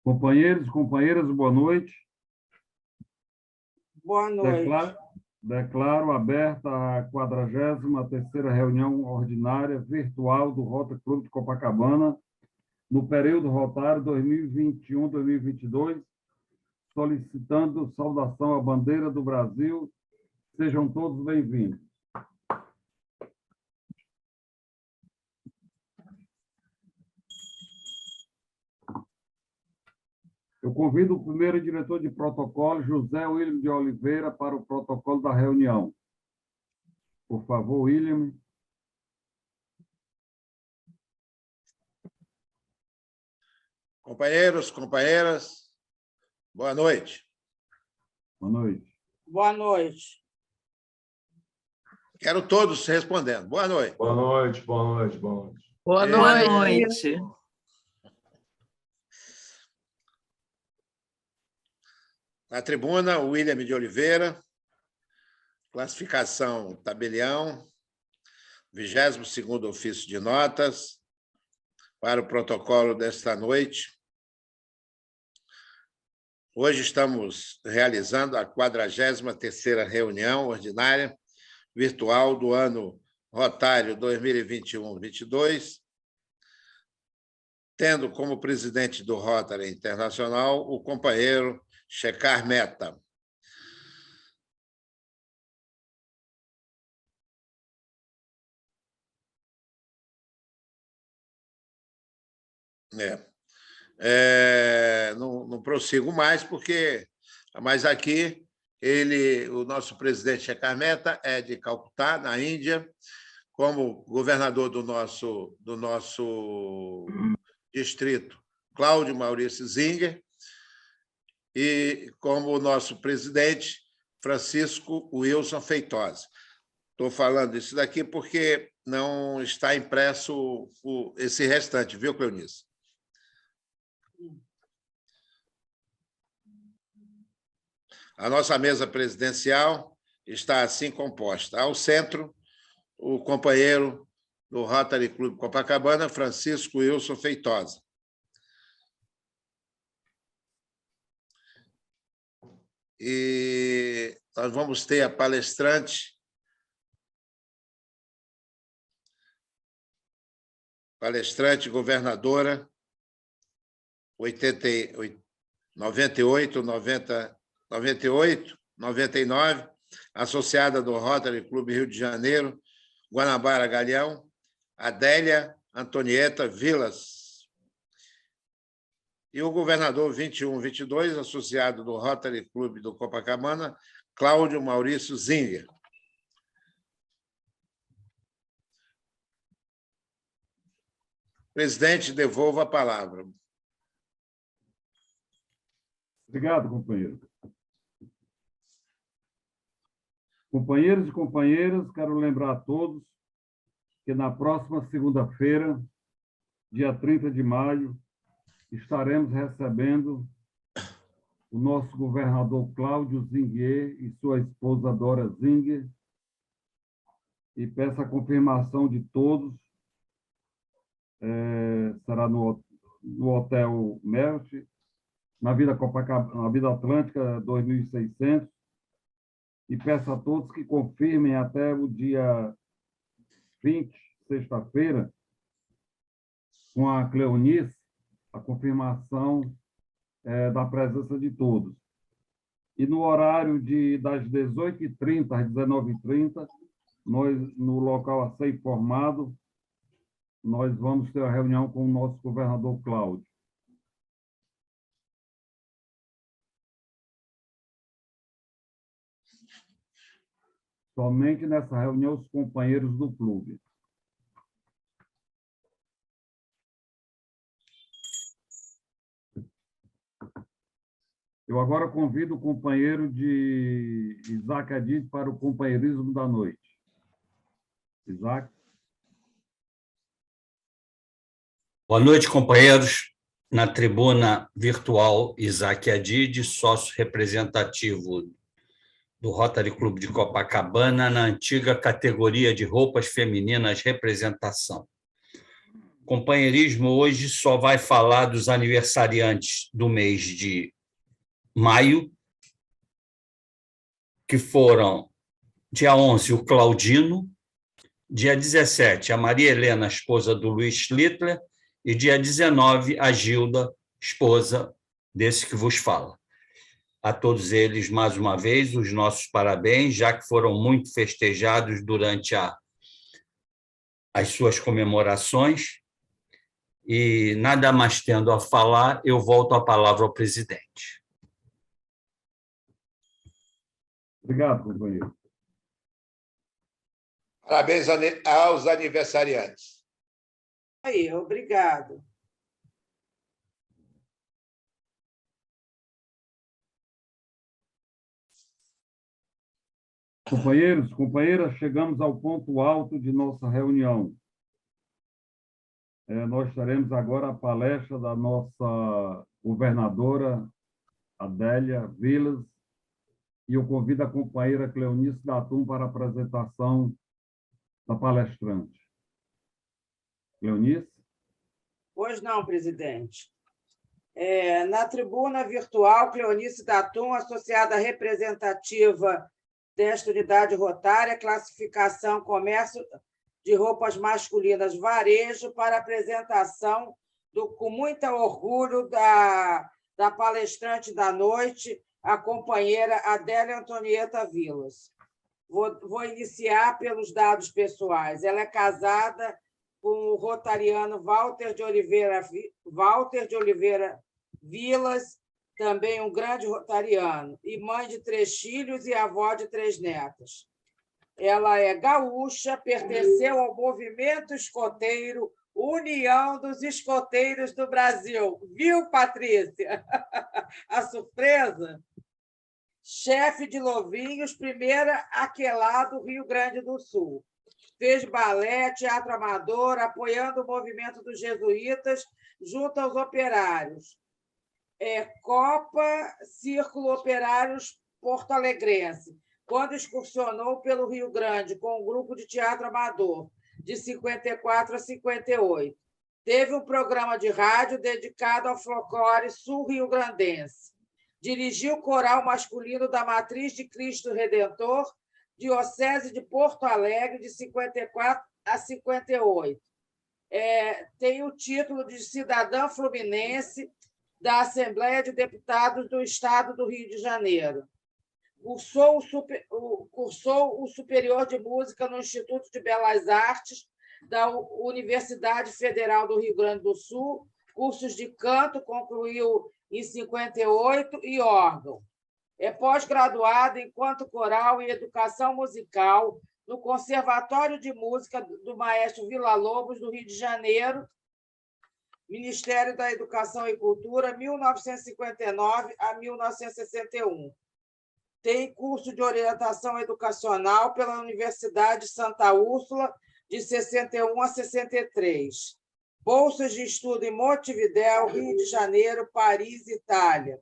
Companheiros e companheiras, boa noite. Boa noite. Declaro aberta a 43ª reunião ordinária virtual do Rotary Clube de Copacabana, no período rotário 2021-2022, solicitando saudação à bandeira do Brasil. Sejam todos bem-vindos. Eu convido o primeiro diretor de protocolo, José William de Oliveira, para o protocolo da reunião. Por favor, William. Companheiros, companheiras, boa noite. Boa noite. Boa noite. Quero todos respondendo. Boa noite. Boa noite, boa noite, boa noite. Boa noite. Na tribuna, o William de Oliveira, classificação tabelião, 22º ofício de notas, para o protocolo desta noite. Hoje estamos realizando a 43ª reunião ordinária virtual do ano rotário 2021-22, tendo como presidente do Rotary Internacional o companheiro Shekhar Mehta. Não prossigo mais, mas aqui o nosso presidente Shekhar Mehta é de Calcutá, na Índia, como governador do nosso distrito, Cláudio Maurício Zinger, e como nosso presidente, Francisco Wilson Feitosa. Estou falando isso daqui porque não está impresso esse restante, viu, Cleonice? A nossa mesa presidencial está assim composta. Ao centro, o companheiro do Rotary Clube Copacabana, Francisco Wilson Feitosa. E nós vamos ter a palestrante governadora 98, 99, associada do Rotary Clube Rio de Janeiro, Guanabara Galeão, Adélia Antonieta Vilas. E o governador 21-22, associado do Rotary Clube do Copacabana, Cláudio Maurício Zinger. Presidente, devolvo a palavra. Obrigado, companheiro. Companheiros e companheiras, quero lembrar a todos que na próxima segunda-feira, dia 30 de maio, estaremos recebendo o nosso governador Cláudio Zinger e sua esposa Dora Zinger, e peço a confirmação de todos. Será no Hotel Melt, na Vila Copacabana, na Vila Atlântica 2600, e peço a todos que confirmem até o dia 20, sexta-feira, com a Cleonice, a confirmação da presença de todos. E no horário das 18h30 às 19h30, nós, no local a ser informado, nós vamos ter a reunião com o nosso governador Cláudio. Somente nessa reunião os companheiros do clube. Eu agora convido o companheiro de Isaac Adid para o companheirismo da noite. Isaac. Boa noite, companheiros. Na tribuna virtual, Isaac Adid, sócio representativo do Rotary Clube de Copacabana, na antiga categoria de roupas femininas representação. Companheirismo hoje só vai falar dos aniversariantes do mês de maio, que foram, dia 11, o Claudino, dia 17, a Maria Helena, esposa do Luiz Schlittler, e dia 19, a Gilda, esposa desse que vos fala. A todos eles, mais uma vez, os nossos parabéns, já que foram muito festejados durante as suas comemorações. E, nada mais tendo a falar, eu volto a palavra ao presidente. Obrigado, companheiro. Parabéns aos aniversariantes. Aí, obrigado. Companheiros, companheiras, chegamos ao ponto alto de nossa reunião. Nós teremos agora a palestra da nossa governadora, Adélia Vilas, e eu convido a companheira Cleonice Datum para a apresentação da palestrante. Cleonice? Pois não, presidente. Na tribuna virtual, Cleonice Datum, associada representativa desta unidade rotária, classificação comércio de roupas masculinas varejo, para apresentação com muito orgulho da palestrante da noite, a companheira Adélia Antonieta Vilas. Vou iniciar pelos dados pessoais. Ela é casada com o rotariano Walter de Oliveira Vilas, também um grande rotariano, e mãe de 3 filhos e avó de 3 netas. Ela é gaúcha, pertenceu ao movimento escoteiro União dos Escoteiros do Brasil. Viu, Patrícia? A surpresa? Chefe de Louvinhos, primeira aquelá do Rio Grande do Sul. Fez balé, teatro amador, apoiando o movimento dos jesuítas junto aos operários. Copa Círculo Operários Porto-Alegrense, quando excursionou pelo Rio Grande com um grupo de teatro amador, de 54 a 58. Teve um programa de rádio dedicado ao folclore sul-rio-grandense. Dirigiu o coral masculino da Matriz de Cristo Redentor, Diocese de Porto Alegre, de 54 a 58. Tem o título de cidadã fluminense da Assembleia de Deputados do Estado do Rio de Janeiro. Cursou o Superior de Música no Instituto de Belas Artes da Universidade Federal do Rio Grande do Sul, cursos de canto, concluiu em 58, e órgão. É pós-graduada em canto coral e educação musical no Conservatório de Música do Maestro Villa-Lobos, do Rio de Janeiro, Ministério da Educação e Cultura, 1959 a 1961. Tem curso de orientação educacional pela Universidade Santa Úrsula, de 61 a 63. Bolsas de estudo em Montevidéu, Rio de Janeiro, Paris, Itália.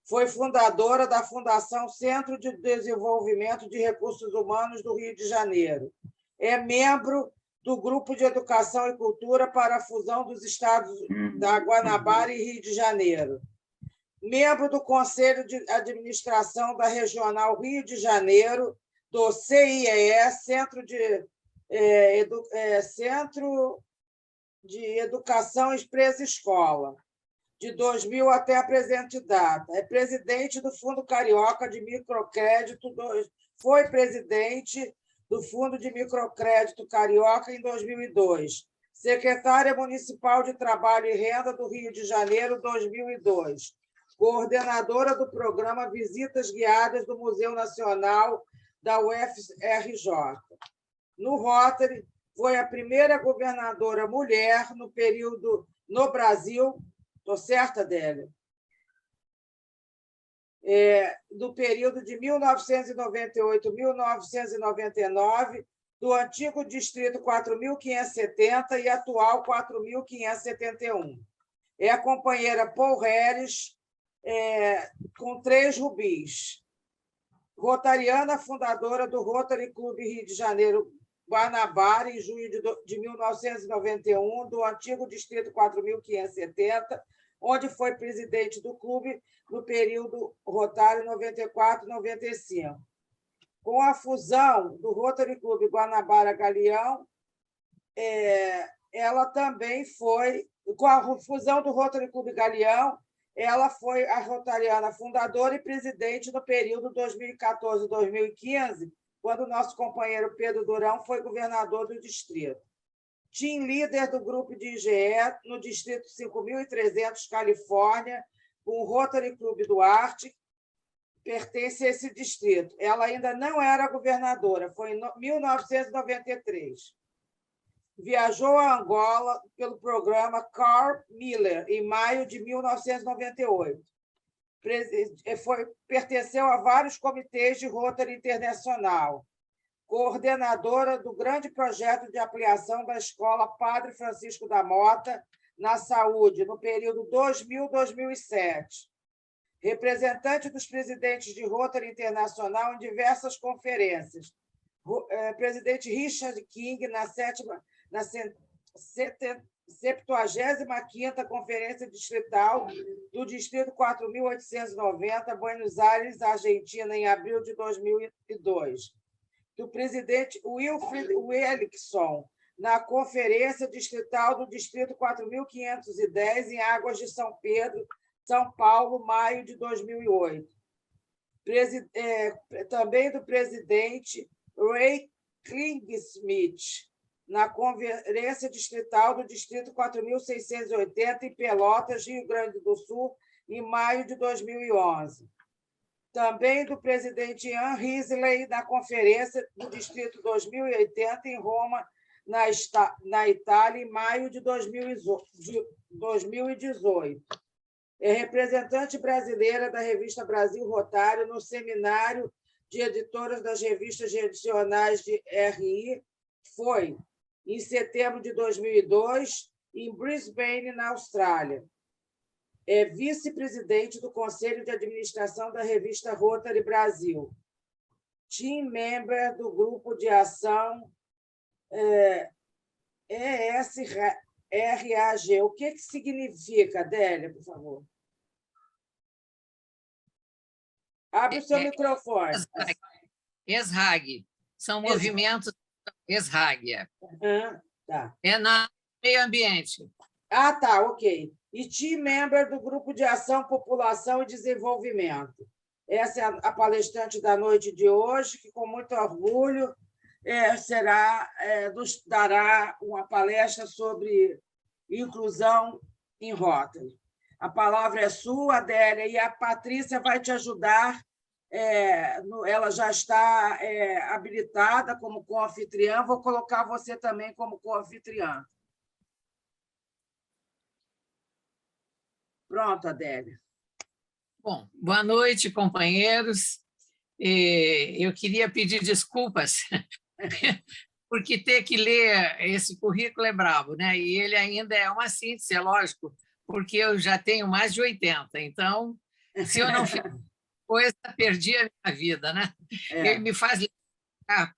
Foi fundadora da Fundação Centro de Desenvolvimento de Recursos Humanos do Rio de Janeiro. É membro do Grupo de Educação e Cultura para a Fusão dos Estados da Guanabara e Rio de Janeiro. Membro do Conselho de Administração da Regional Rio de Janeiro, do CIEE, Centro de Educação Empresa Escola, de 2000 até a presente data. É presidente do Fundo Carioca de Microcrédito, foi presidente do Fundo de Microcrédito Carioca em 2002. Secretária Municipal de Trabalho e Renda do Rio de Janeiro, 2002. Coordenadora do programa Visitas Guiadas do Museu Nacional da UFRJ. No Rotary, foi a primeira governadora mulher no Brasil, estou certa, Adélia? Do período de 1998 a 1999, do antigo Distrito 4.570 e atual 4.571. É a companheira Paul Harris, com 3 rubis. Rotariana, fundadora do Rotary Clube Rio de Janeiro Guanabara, em junho de 1991, do antigo Distrito 4.570, onde foi presidente do clube no período Rotário 94-95. Com a fusão do Rotary Clube Guanabara-Galeão, ela também foi... Com a fusão do Rotary Clube Galeão, ela foi a rotariana fundadora e presidente no período 2014-2015, quando o nosso companheiro Pedro Durão foi governador do distrito. Team líder do grupo de IGE no distrito 5.300, Califórnia, com o Rotary Clube Duarte, pertence a esse distrito. Ela ainda não era governadora, foi em 1993. Viajou a Angola pelo programa Carl Miller, em maio de 1998. Pertenceu a vários comitês de Rotary Internacional, coordenadora do grande projeto de ampliação da Escola Padre Francisco da Mota na Saúde, no período 2000-2007. Representante dos presidentes de Rotary Internacional em diversas conferências. Presidente Richard King na 75ª Conferência Distrital do Distrito 4.890, Buenos Aires, Argentina, em abril de 2002. Do presidente Wilfried Wellington, na Conferência Distrital do Distrito 4.510, em Águas de São Pedro, São Paulo, maio de 2008. Também do presidente Ray Klingsmith, na Conferência Distrital do Distrito 4.680, em Pelotas, Rio Grande do Sul, em maio de 2011. Também do presidente Ian Risley, na Conferência do Distrito 2080, em Roma, na Itália, em maio de 2018. É representante brasileira da revista Brasil Rotário no Seminário de Editoras das Revistas Regionais de RI, foi em setembro de 2002, em Brisbane, na Austrália. É vice-presidente do Conselho de Administração da revista Rotary Brasil. Team member do Grupo de Ação ESRAG. O que significa, Adélia, por favor? Abre o seu microfone. ESRAG. São movimentos ESRAG. Tá. É no meio ambiente. Ah, tá, ok. E team member do Grupo de Ação, População e Desenvolvimento. Essa é a palestrante da noite de hoje, que, com muito orgulho, nos dará uma palestra sobre inclusão em Rotary. A palavra é sua, Adélia, e a Patrícia vai te ajudar. Ela já está habilitada como co-anfitriã. Vou colocar você também como co-anfitriã. Pronto, Adélia. Bom, boa noite, companheiros. Eu queria pedir desculpas, porque ter que ler esse currículo é brabo, né? E ele ainda é uma síntese, é lógico, porque eu já tenho mais de 80, então, se eu não fizer coisa, perdi a minha vida, né? Ele me faz lembrar,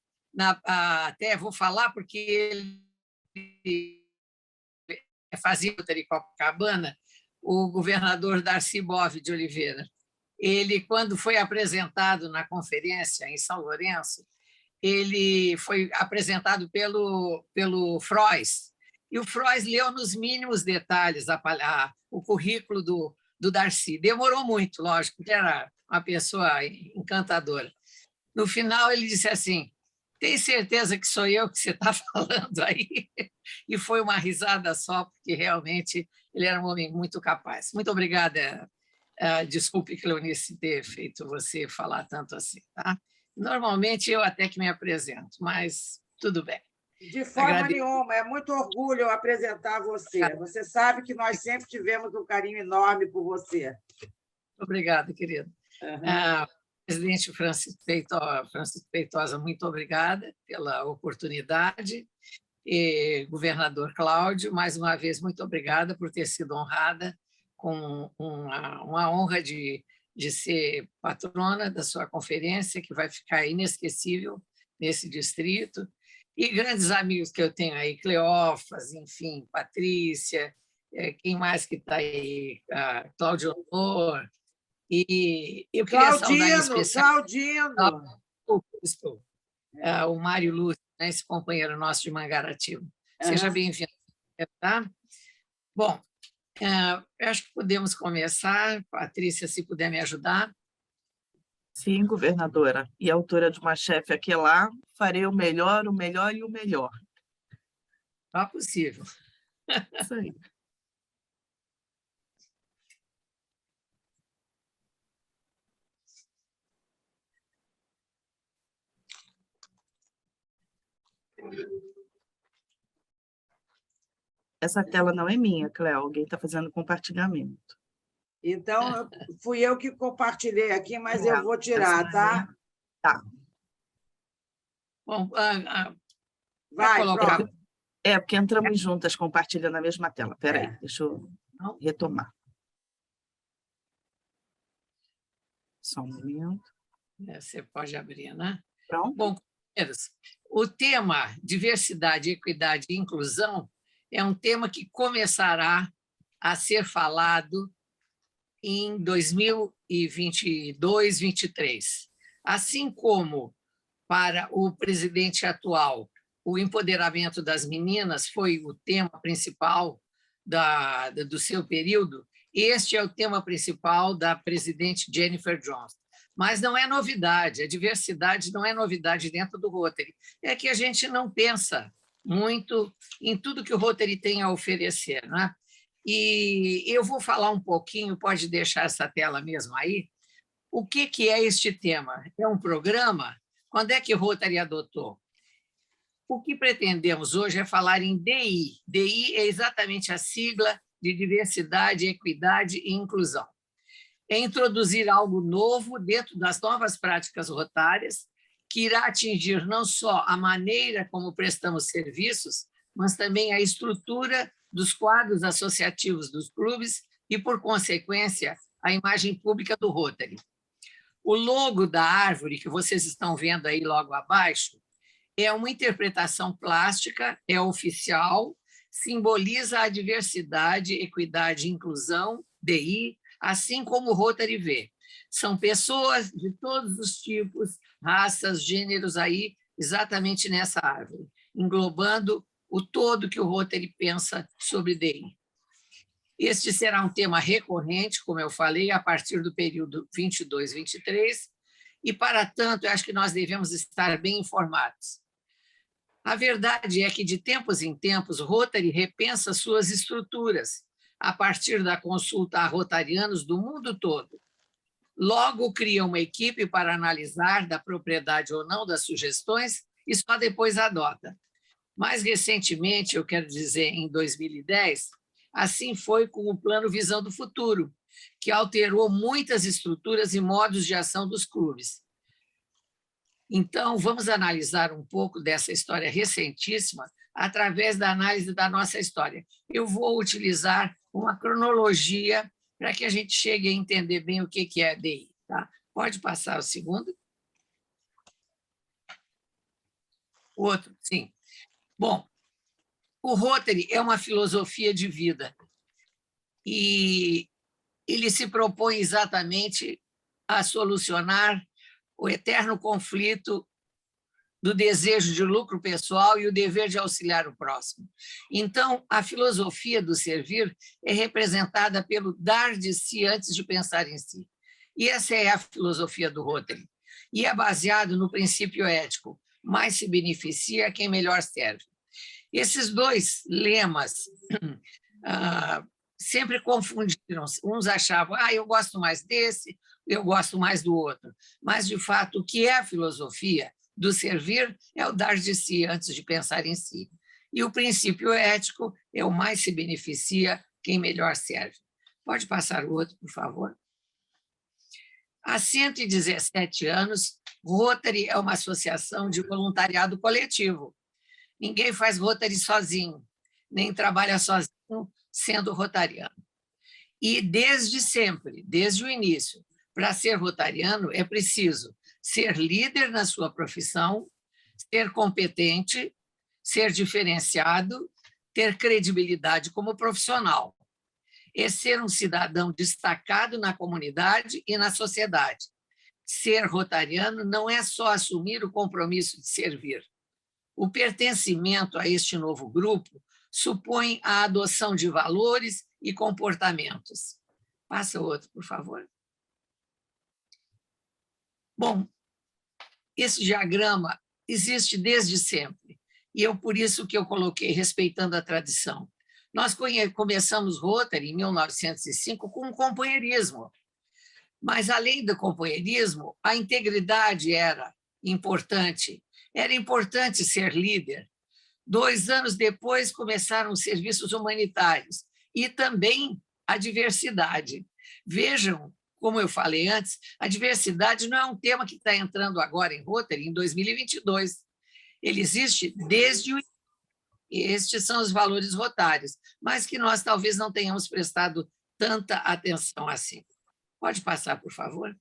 até vou falar, porque ele fazia em Copacabana, o governador Darcy Bove de Oliveira. Ele, quando foi apresentado na conferência em São Lourenço, ele foi apresentado pelo Frois, e o Frois leu nos mínimos detalhes o currículo do Darcy. Demorou muito, lógico, porque era uma pessoa encantadora. No final, ele disse assim: tem certeza que sou eu que você está falando aí? E foi uma risada só, porque realmente ele era um homem muito capaz. Muito obrigada. Desculpe, Cleonice, ter feito você falar tanto assim. Tá? Normalmente eu até que me apresento, mas tudo bem. De forma nenhuma, é muito orgulho apresentar você. Você sabe que nós sempre tivemos um carinho enorme por você. Obrigada, querido. Uhum. Presidente Francisco Feitosa, muito obrigada pela oportunidade. E, governador Cláudio, mais uma vez, muito obrigada por ter sido honrada com uma honra de ser patrona da sua conferência, que vai ficar inesquecível nesse distrito. E grandes amigos que eu tenho aí, Cleófas, enfim, Patrícia, quem mais que está aí? Cláudio Honor. E eu queria saudar em especial Claudino. o Mário Lúcio, né, esse companheiro nosso de Mangaratiba. Seja bem-vindo. Tá? Bom, eu acho que podemos começar. Patrícia, se puder me ajudar. Sim, governadora. E autora de uma chefe aqui lá, farei o melhor e o melhor. Não é possível. Isso aí. Essa tela não é minha, Cléo. Alguém está fazendo compartilhamento. Então, fui eu que compartilhei aqui, mas eu vou tirar, tá? Tá. Bom, Vai, colocar. pronto. Porque entramos juntas compartilhando a mesma tela. Espera aí, deixa eu retomar. Só um momento. Você pode abrir, né? Pronto. Bom, companheiros, o tema diversidade, equidade e inclusão é um tema que começará a ser falado em 2022, 2023. Assim como para o presidente atual, o empoderamento das meninas foi o tema principal do seu período, este é o tema principal da presidente Jennifer Johnson. Mas não é novidade, a diversidade não é novidade dentro do Rotary. É que a gente não pensa muito em tudo que o Rotary tem a oferecer, né? E eu vou falar um pouquinho, pode deixar essa tela mesmo aí, o que é este tema? É um programa? Quando é que o Rotary adotou? O que pretendemos hoje é falar em DI. DI é exatamente a sigla de diversidade, equidade e inclusão. É introduzir algo novo dentro das novas práticas rotárias, que irá atingir não só a maneira como prestamos serviços, mas também a estrutura dos quadros associativos dos clubes e, por consequência, a imagem pública do Rotary. O logo da árvore, que vocês estão vendo aí logo abaixo, é uma interpretação plástica, é oficial, simboliza a diversidade, equidade e inclusão, DI, assim como o Rotary vê. São pessoas de todos os tipos, raças, gêneros aí, exatamente nessa árvore, englobando o todo que o Rotary pensa sobre DI. Este será um tema recorrente, como eu falei, a partir do período 22-23, e, para tanto, eu acho que nós devemos estar bem informados. A verdade é que, de tempos em tempos, o Rotary repensa suas estruturas, a partir da consulta a rotarianos do mundo todo. Logo, cria uma equipe para analisar da propriedade ou não das sugestões e só depois adota. Mais recentemente, eu quero dizer, em 2010, assim foi com o Plano Visão do Futuro, que alterou muitas estruturas e modos de ação dos clubes. Então, vamos analisar um pouco dessa história recentíssima através da análise da nossa história. Eu vou utilizar uma cronologia para que a gente chegue a entender bem o que é DI. Tá? Pode passar o segundo? O outro, sim. Bom, o Rotary é uma filosofia de vida e ele se propõe exatamente a solucionar o eterno conflito do desejo de lucro pessoal e o dever de auxiliar o próximo. Então, a filosofia do servir é representada pelo dar de si antes de pensar em si. E essa é a filosofia do Rotary. E é baseado no princípio ético: mais se beneficia quem melhor serve. Esses dois lemas sempre confundiram. Uns achavam, eu gosto mais desse, eu gosto mais do outro. Mas, de fato, o que é a filosofia do servir é o dar de si antes de pensar em si. E o princípio ético é o mais se beneficia quem melhor serve. Pode passar o outro, por favor? Há 117 anos, Rotary é uma associação de voluntariado coletivo. Ninguém faz Rotary sozinho, nem trabalha sozinho sendo rotariano. E desde sempre, desde o início, para ser rotariano é preciso ser líder na sua profissão, ser competente, ser diferenciado, ter credibilidade como profissional. É ser um cidadão destacado na comunidade e na sociedade. Ser rotariano não é só assumir o compromisso de servir. O pertencimento a este novo grupo supõe a adoção de valores e comportamentos. Passa outro, por favor. Bom, esse diagrama existe desde sempre, e é por isso que eu coloquei respeitando a tradição. Nós começamos Rotary em 1905 com um companheirismo, mas, além do companheirismo, a integridade era importante ser líder. 2 anos depois, começaram os serviços humanitários e também a diversidade. Vejam, como eu falei antes, a diversidade não é um tema que está entrando agora em Rotary, em 2022. Ele existe desde o início. Estes são os valores rotários, mas que nós talvez não tenhamos prestado tanta atenção assim. Pode passar, por favor?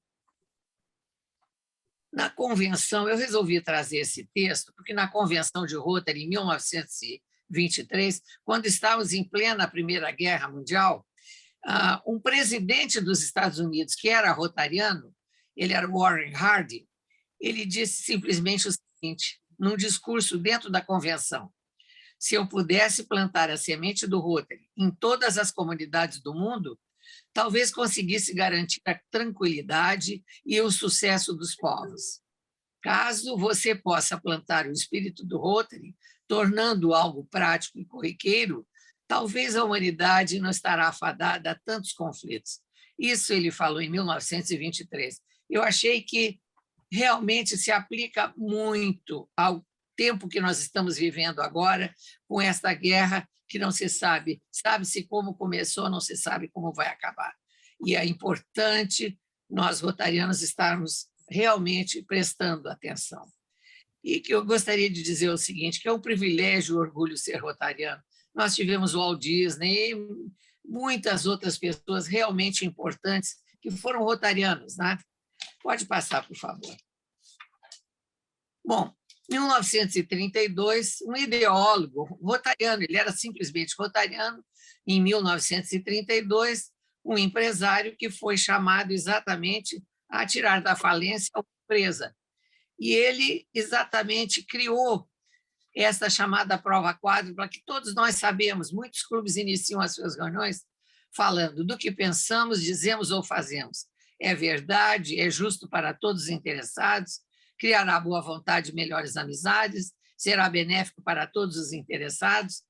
Na convenção, eu resolvi trazer esse texto, porque na convenção de Rotary, em 1923, quando estávamos em plena Primeira Guerra Mundial, um presidente dos Estados Unidos, que era rotariano, ele era Warren Harding, ele disse simplesmente o seguinte, num discurso dentro da convenção: se eu pudesse plantar a semente do Rotary em todas as comunidades do mundo, talvez conseguisse garantir a tranquilidade e o sucesso dos povos. Caso você possa plantar o espírito do Rotary, tornando algo prático e corriqueiro, talvez a humanidade não estará afadada a tantos conflitos. Isso ele falou em 1923. Eu achei que realmente se aplica muito ao tempo que nós estamos vivendo agora, com esta guerra que não se sabe, sabe-se como começou, não se sabe como vai acabar. E é importante nós, rotarianos, estarmos realmente prestando atenção. E que eu gostaria de dizer o seguinte, que é um privilégio e orgulho ser rotariano. Nós tivemos o Walt Disney e muitas outras pessoas realmente importantes que foram rotarianos, né? Pode passar, por favor. Bom, em 1932, um ideólogo rotariano, ele era simplesmente rotariano, em 1932, um empresário que foi chamado exatamente a tirar da falência a empresa. E ele exatamente criou essa chamada prova quádrupla, que todos nós sabemos, muitos clubes iniciam as suas reuniões falando do que pensamos, dizemos ou fazemos. É verdade, é justo para todos os interessados, criará boa vontade e melhores amizades, será benéfico para todos os interessados.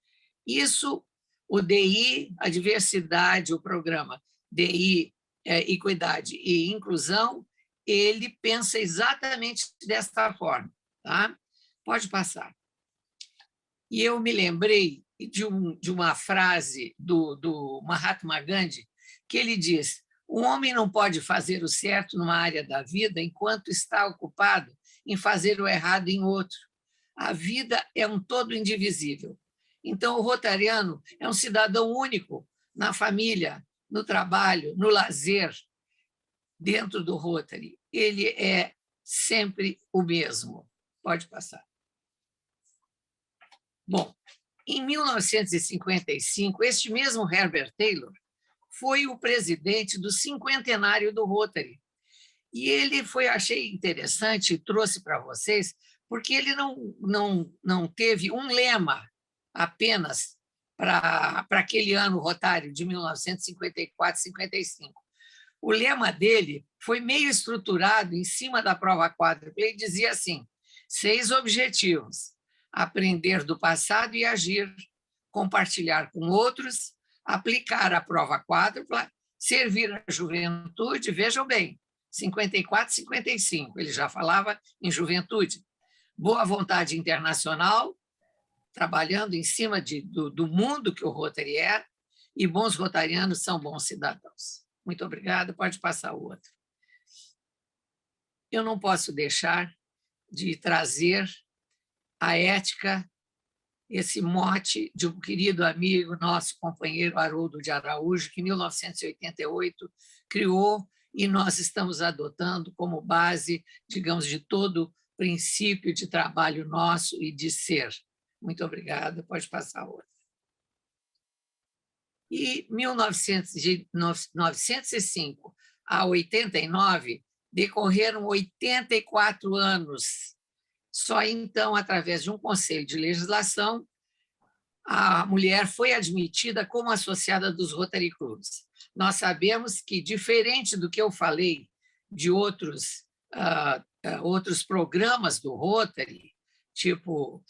Isso, o DI, a diversidade, o programa DI, equidade e inclusão, ele pensa exatamente desta forma. Tá? Pode passar. E eu me lembrei de uma frase do Mahatma Gandhi, que ele diz: o homem não pode fazer o certo numa área da vida enquanto está ocupado em fazer o errado em outro. A vida é um todo indivisível. Então, o rotariano é um cidadão único na família, no trabalho, no lazer, dentro do Rotary. Ele é sempre o mesmo. Pode passar. Bom, em 1955, este mesmo Herbert Taylor foi o presidente do cinquentenário do Rotary. E ele foi, achei interessante, trouxe para vocês, porque ele não teve um lema apenas para aquele ano rotário de 1954-55. O lema dele foi meio estruturado em cima da prova quádrupla. Ele dizia assim: 6 objetivos: aprender do passado e agir, compartilhar com outros, aplicar a prova quádrupla, servir a juventude. Vejam bem, 54, 55, ele já falava em juventude. Boa vontade internacional, trabalhando em cima do mundo que o Rotary é, e bons rotarianos são bons cidadãos. Muito obrigada, pode passar o outro. Eu não posso deixar de trazer a ética, esse mote de um querido amigo, nosso companheiro Haroldo de Araújo, que em 1988 criou e nós estamos adotando como base, digamos, de todo o princípio de trabalho nosso e de ser. Muito obrigada, pode passar outra. E 1905 a 89 decorreram 84 anos. Só então, através de um conselho de legislação, a mulher foi admitida como associada dos Rotary Clubs. Nós sabemos que, diferente do que eu falei de outros programas do Rotary, tipo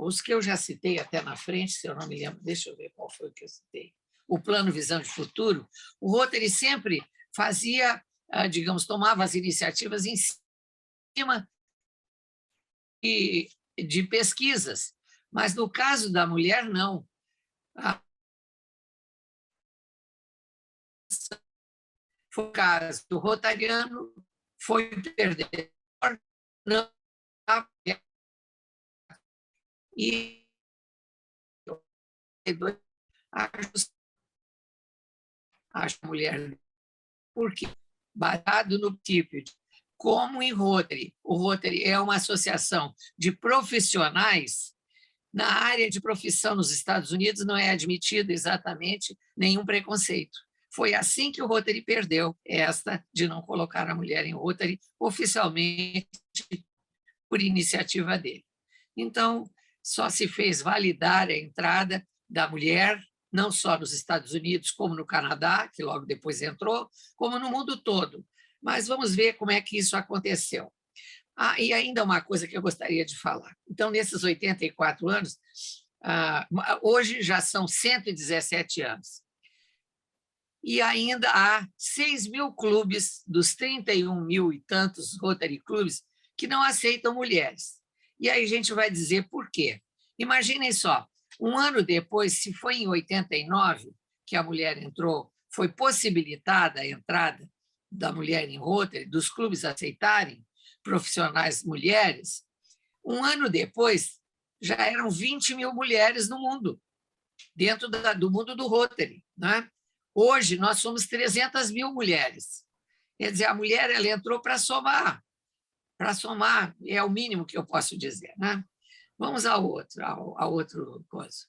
os que eu já citei até na frente, se eu não me lembro, deixa eu ver qual foi o que eu citei, o Plano Visão de Futuro, o Rotary sempre fazia, digamos, tomava as iniciativas em cima de pesquisas, mas no caso da mulher, não. Foi o caso do Rotariano, foi perdedor, não, e a mulher, porque baseado no tipo, como em Rotary, o Rotary é uma associação de profissionais. Na área de profissão nos Estados Unidos não é admitido exatamente nenhum preconceito. Foi assim que o Rotary perdeu esta de não colocar a mulher em Rotary oficialmente por iniciativa dele. Então, só se fez validar a entrada da mulher, não só nos Estados Unidos, como no Canadá, que logo depois entrou, como no mundo todo. Mas vamos ver como é que isso aconteceu. E ainda uma coisa que eu gostaria de falar. Então, nesses 84 anos, hoje já são 117 anos. E ainda há 6.000 clubes dos 31 mil e tantos Rotary Clubes que não aceitam mulheres. E aí a gente vai dizer por quê. Imaginem só, um ano depois, se foi em 89 que a mulher entrou, foi possibilitada a entrada da mulher em Rotary, dos clubes aceitarem profissionais mulheres, um ano depois já eram 20 mil mulheres no mundo, dentro do mundo do Rotary, né? Hoje nós somos 300 mil mulheres. Quer dizer, a mulher ela entrou para somar é o mínimo que eu posso dizer, né? Vamos ao outro coisa.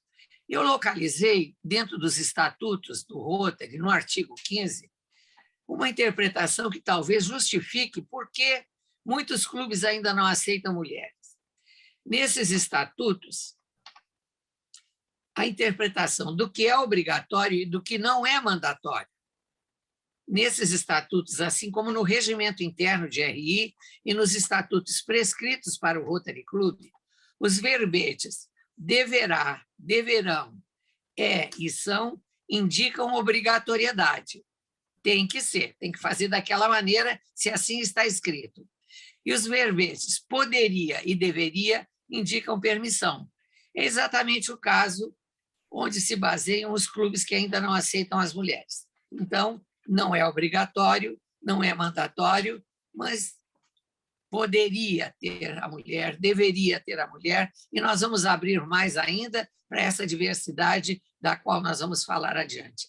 Eu localizei dentro dos estatutos do Rotary, no artigo 15, uma interpretação que talvez justifique por que muitos clubes ainda não aceitam mulheres. Nesses estatutos, a interpretação do que é obrigatório e do que não é mandatório. Nesses estatutos, assim como no regimento interno de RI e nos estatutos prescritos para o Rotary Club, os verbetes deverá, deverão, e são indicam obrigatoriedade. Tem que ser, tem que fazer daquela maneira, se assim está escrito. E os verbetes poderia e deveria indicam permissão. É exatamente o caso onde se baseiam os clubes que ainda não aceitam as mulheres. Então, não é obrigatório, não é mandatório, mas poderia ter a mulher, deveria ter a mulher, e nós vamos abrir mais ainda para essa diversidade da qual nós vamos falar adiante.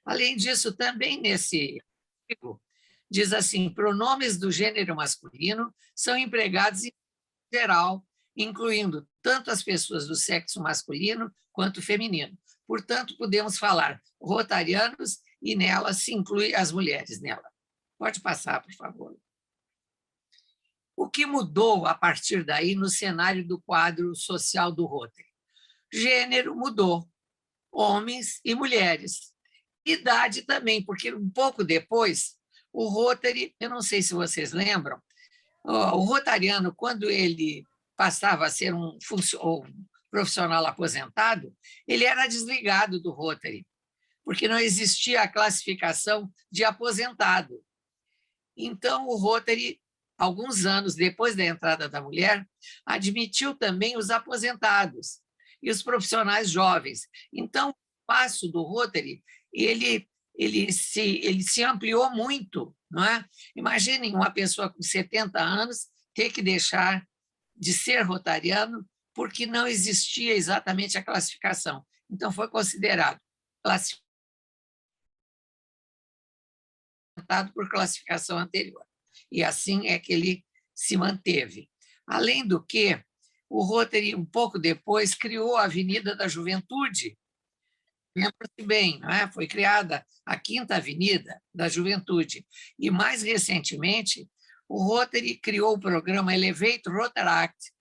Além disso, também nesse artigo, diz assim, pronomes do gênero masculino são empregados em geral, incluindo tanto as pessoas do sexo masculino quanto feminino. Portanto, podemos falar rotarianos e nela se inclui as mulheres nela. Pode passar, por favor. O que mudou a partir daí no cenário do quadro social do Rotary? Gênero mudou, homens e mulheres. Idade também, porque um pouco depois, o Rotary, eu não sei se vocês lembram, o rotariano, quando ele passava a ser um profissional aposentado, ele era desligado do Rotary, porque não existia a classificação de aposentado. Então, o Rotary, alguns anos depois da entrada da mulher, admitiu também os aposentados e os profissionais jovens. Então, o espaço do Rotary ele se ampliou muito, não é? Imaginem uma pessoa com 70 anos ter que deixar de ser rotariano porque não existia exatamente a classificação. Então, foi considerado classificado por classificação anterior. E assim é que ele se manteve. Além do que, o Rotary, um pouco depois, criou a Avenida da Juventude. Lembra-se bem, não é? Foi criada a 5ª Avenida da Juventude. E, mais recentemente, o Rotary criou o programa Elevate Rotaract,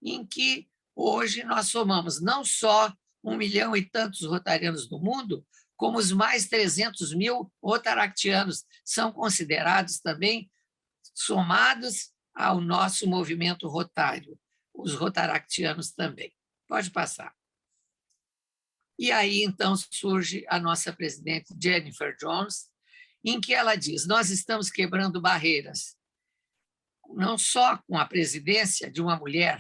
em que hoje nós somamos não só 1 milhão e tantos rotarianos do mundo, como os mais 300 mil rotaractianos são considerados também somados ao nosso movimento rotário, os rotaractianos também. Pode passar. E aí, então, surge a nossa presidente Jennifer Jones, em que ela diz: nós estamos quebrando barreiras, não só com a presidência de uma mulher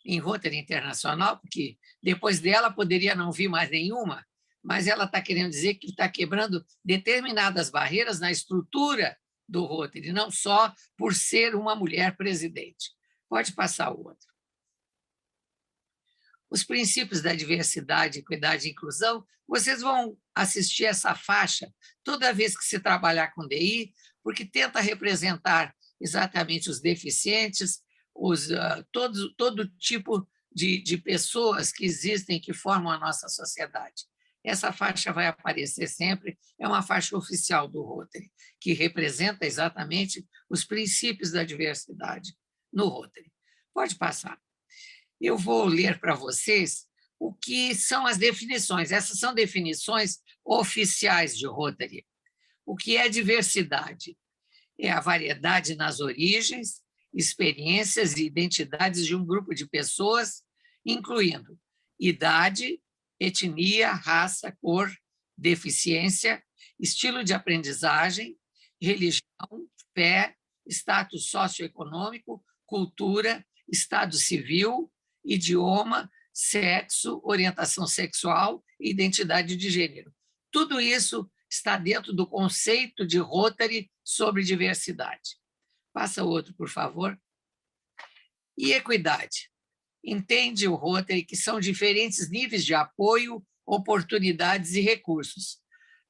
em Rotary Internacional, porque depois dela poderia não vir mais nenhuma, mas ela está querendo dizer que está quebrando determinadas barreiras na estrutura do Rotary, não só por ser uma mulher presidente. Pode passar o outro. Os princípios da diversidade, equidade e inclusão, vocês vão assistir essa faixa toda vez que se trabalhar com DI, porque tenta representar exatamente os deficientes, todo tipo de pessoas que existem, que formam a nossa sociedade. Essa faixa vai aparecer sempre, é uma faixa oficial do Rotary, que representa exatamente os princípios da diversidade no Rotary. Pode passar. Eu vou ler para vocês o que são as definições. Essas são definições oficiais de Rotary. O que é diversidade? É a variedade nas origens, experiências e identidades de um grupo de pessoas, incluindo idade, etnia, raça, cor, deficiência, estilo de aprendizagem, religião, fé, status socioeconômico, cultura, estado civil, idioma, sexo, orientação sexual e identidade de gênero. Tudo isso está dentro do conceito de Rotary sobre diversidade. Passa outro, por favor. E equidade. Entende o Rotary que são diferentes níveis de apoio, oportunidades e recursos,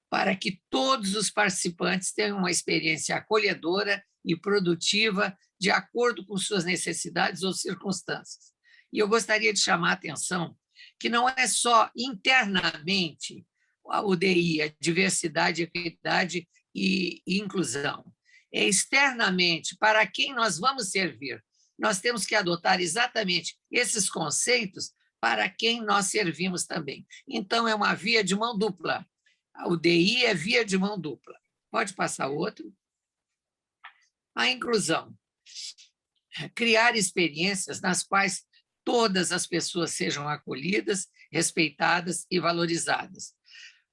para que todos os participantes tenham uma experiência acolhedora e produtiva de acordo com suas necessidades ou circunstâncias. E eu gostaria de chamar a atenção que não é só internamente o DI, a diversidade, equidade e inclusão. É externamente, para quem nós vamos servir. Nós temos que adotar exatamente esses conceitos para quem nós servimos também. Então, é uma via de mão dupla. O DI é via de mão dupla. Pode passar outro. A inclusão. Criar experiências nas quais todas as pessoas sejam acolhidas, respeitadas e valorizadas.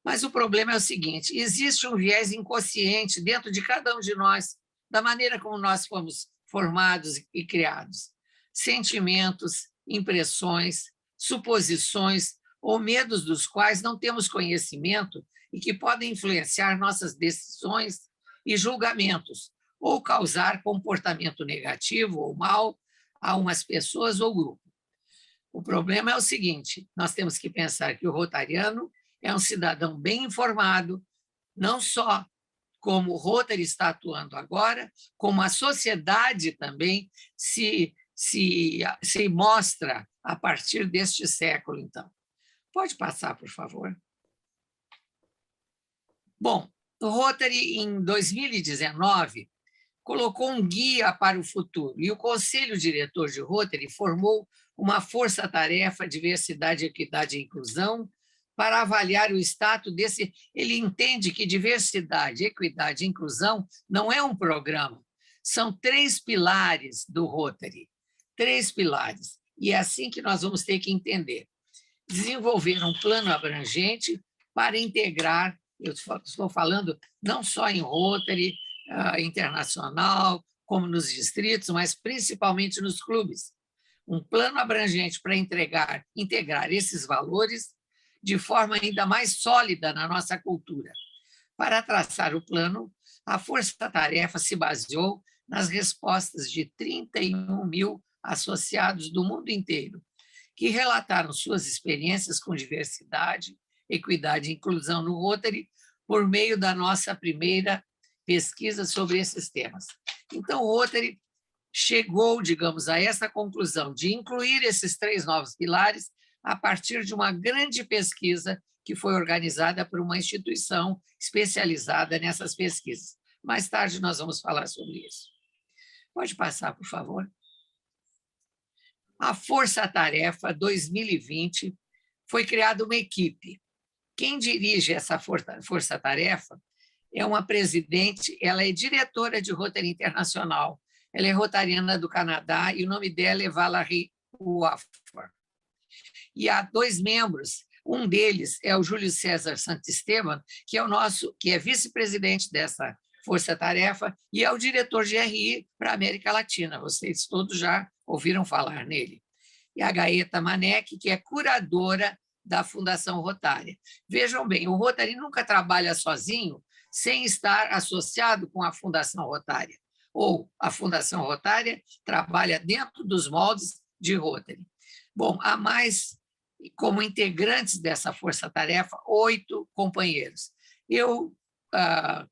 Mas o problema é o seguinte: existe um viés inconsciente dentro de cada um de nós, da maneira como nós fomos formados e criados. Sentimentos, impressões, suposições ou medos dos quais não temos conhecimento e que podem influenciar nossas decisões e julgamentos, ou causar comportamento negativo ou mal a umas pessoas ou grupo. O problema é o seguinte: nós temos que pensar que o rotariano é um cidadão bem informado, não só como o Rotary está atuando agora, como a sociedade também se mostra a partir deste século, então. Pode passar, por favor. Bom, o Rotary, em 2019, colocou um guia para o futuro e o Conselho Diretor de Rotary formou uma força-tarefa Diversidade, Equidade e Inclusão para avaliar o status desse. Ele entende que diversidade, equidade e inclusão não é um programa, são 3 pilares do Rotary, 3 pilares. E é assim que nós vamos ter que entender. Desenvolver um plano abrangente para integrar, eu estou falando não só em Rotary internacional, como nos distritos, mas principalmente nos clubes. Um plano abrangente para integrar esses valores de forma ainda mais sólida na nossa cultura. Para traçar o plano, a força-tarefa se baseou nas respostas de 31 mil associados do mundo inteiro, que relataram suas experiências com diversidade, equidade e inclusão no Rotary por meio da nossa primeira pesquisa sobre esses temas. Então, o Rotary chegou, digamos, a essa conclusão de incluir esses 3 novos pilares a partir de uma grande pesquisa que foi organizada por uma instituição especializada nessas pesquisas. Mais tarde nós vamos falar sobre isso. Pode passar, por favor. A Força Tarefa 2020 foi criada uma equipe. Quem dirige essa Força Tarefa é uma presidente, ela é diretora de Rotary Internacional, ela é rotariana do Canadá e o nome dela é Valerie Wofford. E há 2 membros, um deles é o Júlio César Santisteban, que é vice-presidente dessa Força-Tarefa e é o diretor de RI para a América Latina. Vocês todos já ouviram falar nele. E a Gaeta Manek, que é curadora da Fundação Rotária. Vejam bem, o Rotary nunca trabalha sozinho sem estar associado com a Fundação Rotária, ou a Fundação Rotária trabalha dentro dos moldes de Rotary. Bom, há mais, como integrantes dessa força-tarefa, 8 companheiros. Eu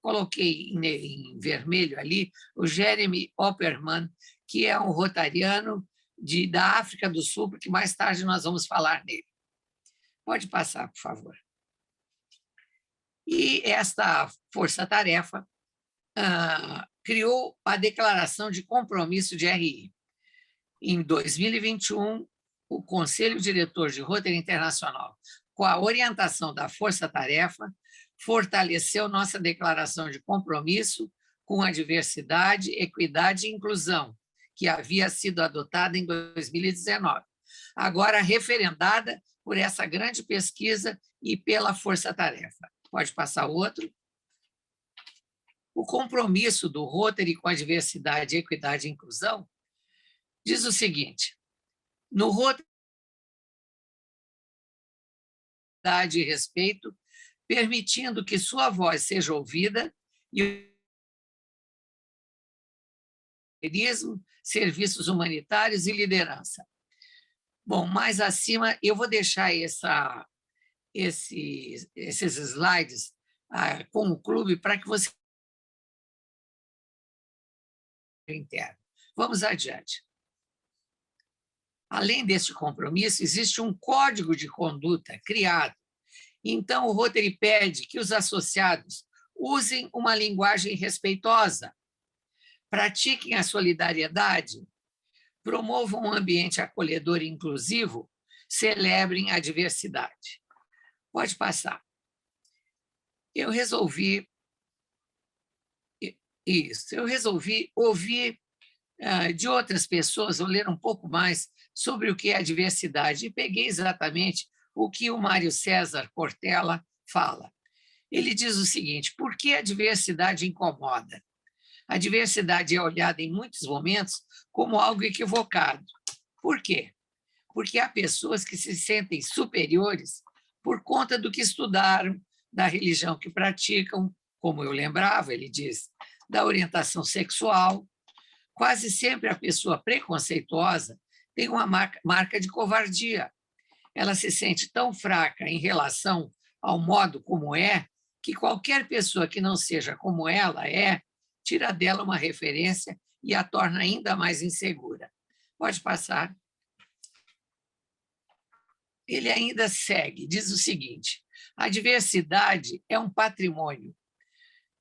coloquei em vermelho ali o Jeremy Opperman, que é um rotariano da África do Sul, porque mais tarde nós vamos falar nele. Pode passar, por favor. E esta força-tarefa criou a Declaração de Compromisso de RI. Em 2021, o Conselho Diretor de Rotary Internacional, com a orientação da Força-Tarefa, fortaleceu nossa declaração de compromisso com a diversidade, equidade e inclusão, que havia sido adotada em 2019, agora referendada por essa grande pesquisa e pela Força-Tarefa. Pode passar o outro. O compromisso do Rotary com a diversidade, equidade e inclusão diz o seguinte: no Rotary, e respeito, permitindo que sua voz seja ouvida e serviços humanitários e liderança. Bom, mais acima, eu vou deixar esses slides com o clube para que você interno. Vamos adiante. Além deste compromisso, existe um código de conduta criado. Então, o Rotary pede que os associados usem uma linguagem respeitosa, pratiquem a solidariedade, promovam um ambiente acolhedor e inclusivo, celebrem a diversidade. Pode passar. Eu resolvi ouvir de outras pessoas, ou ler um pouco mais sobre o que é a diversidade, e peguei exatamente o que o Mário César Cortella fala. Ele diz o seguinte: por que a diversidade incomoda? A diversidade é olhada em muitos momentos como algo equivocado. Por quê? Porque há pessoas que se sentem superiores por conta do que estudaram, da religião que praticam, como eu lembrava, ele diz, da orientação sexual. Quase sempre a pessoa preconceituosa tem uma marca de covardia. Ela se sente tão fraca em relação ao modo como é, que qualquer pessoa que não seja como ela é, tira dela uma referência e a torna ainda mais insegura. Pode passar. Ele ainda segue, diz o seguinte: a diversidade é um patrimônio.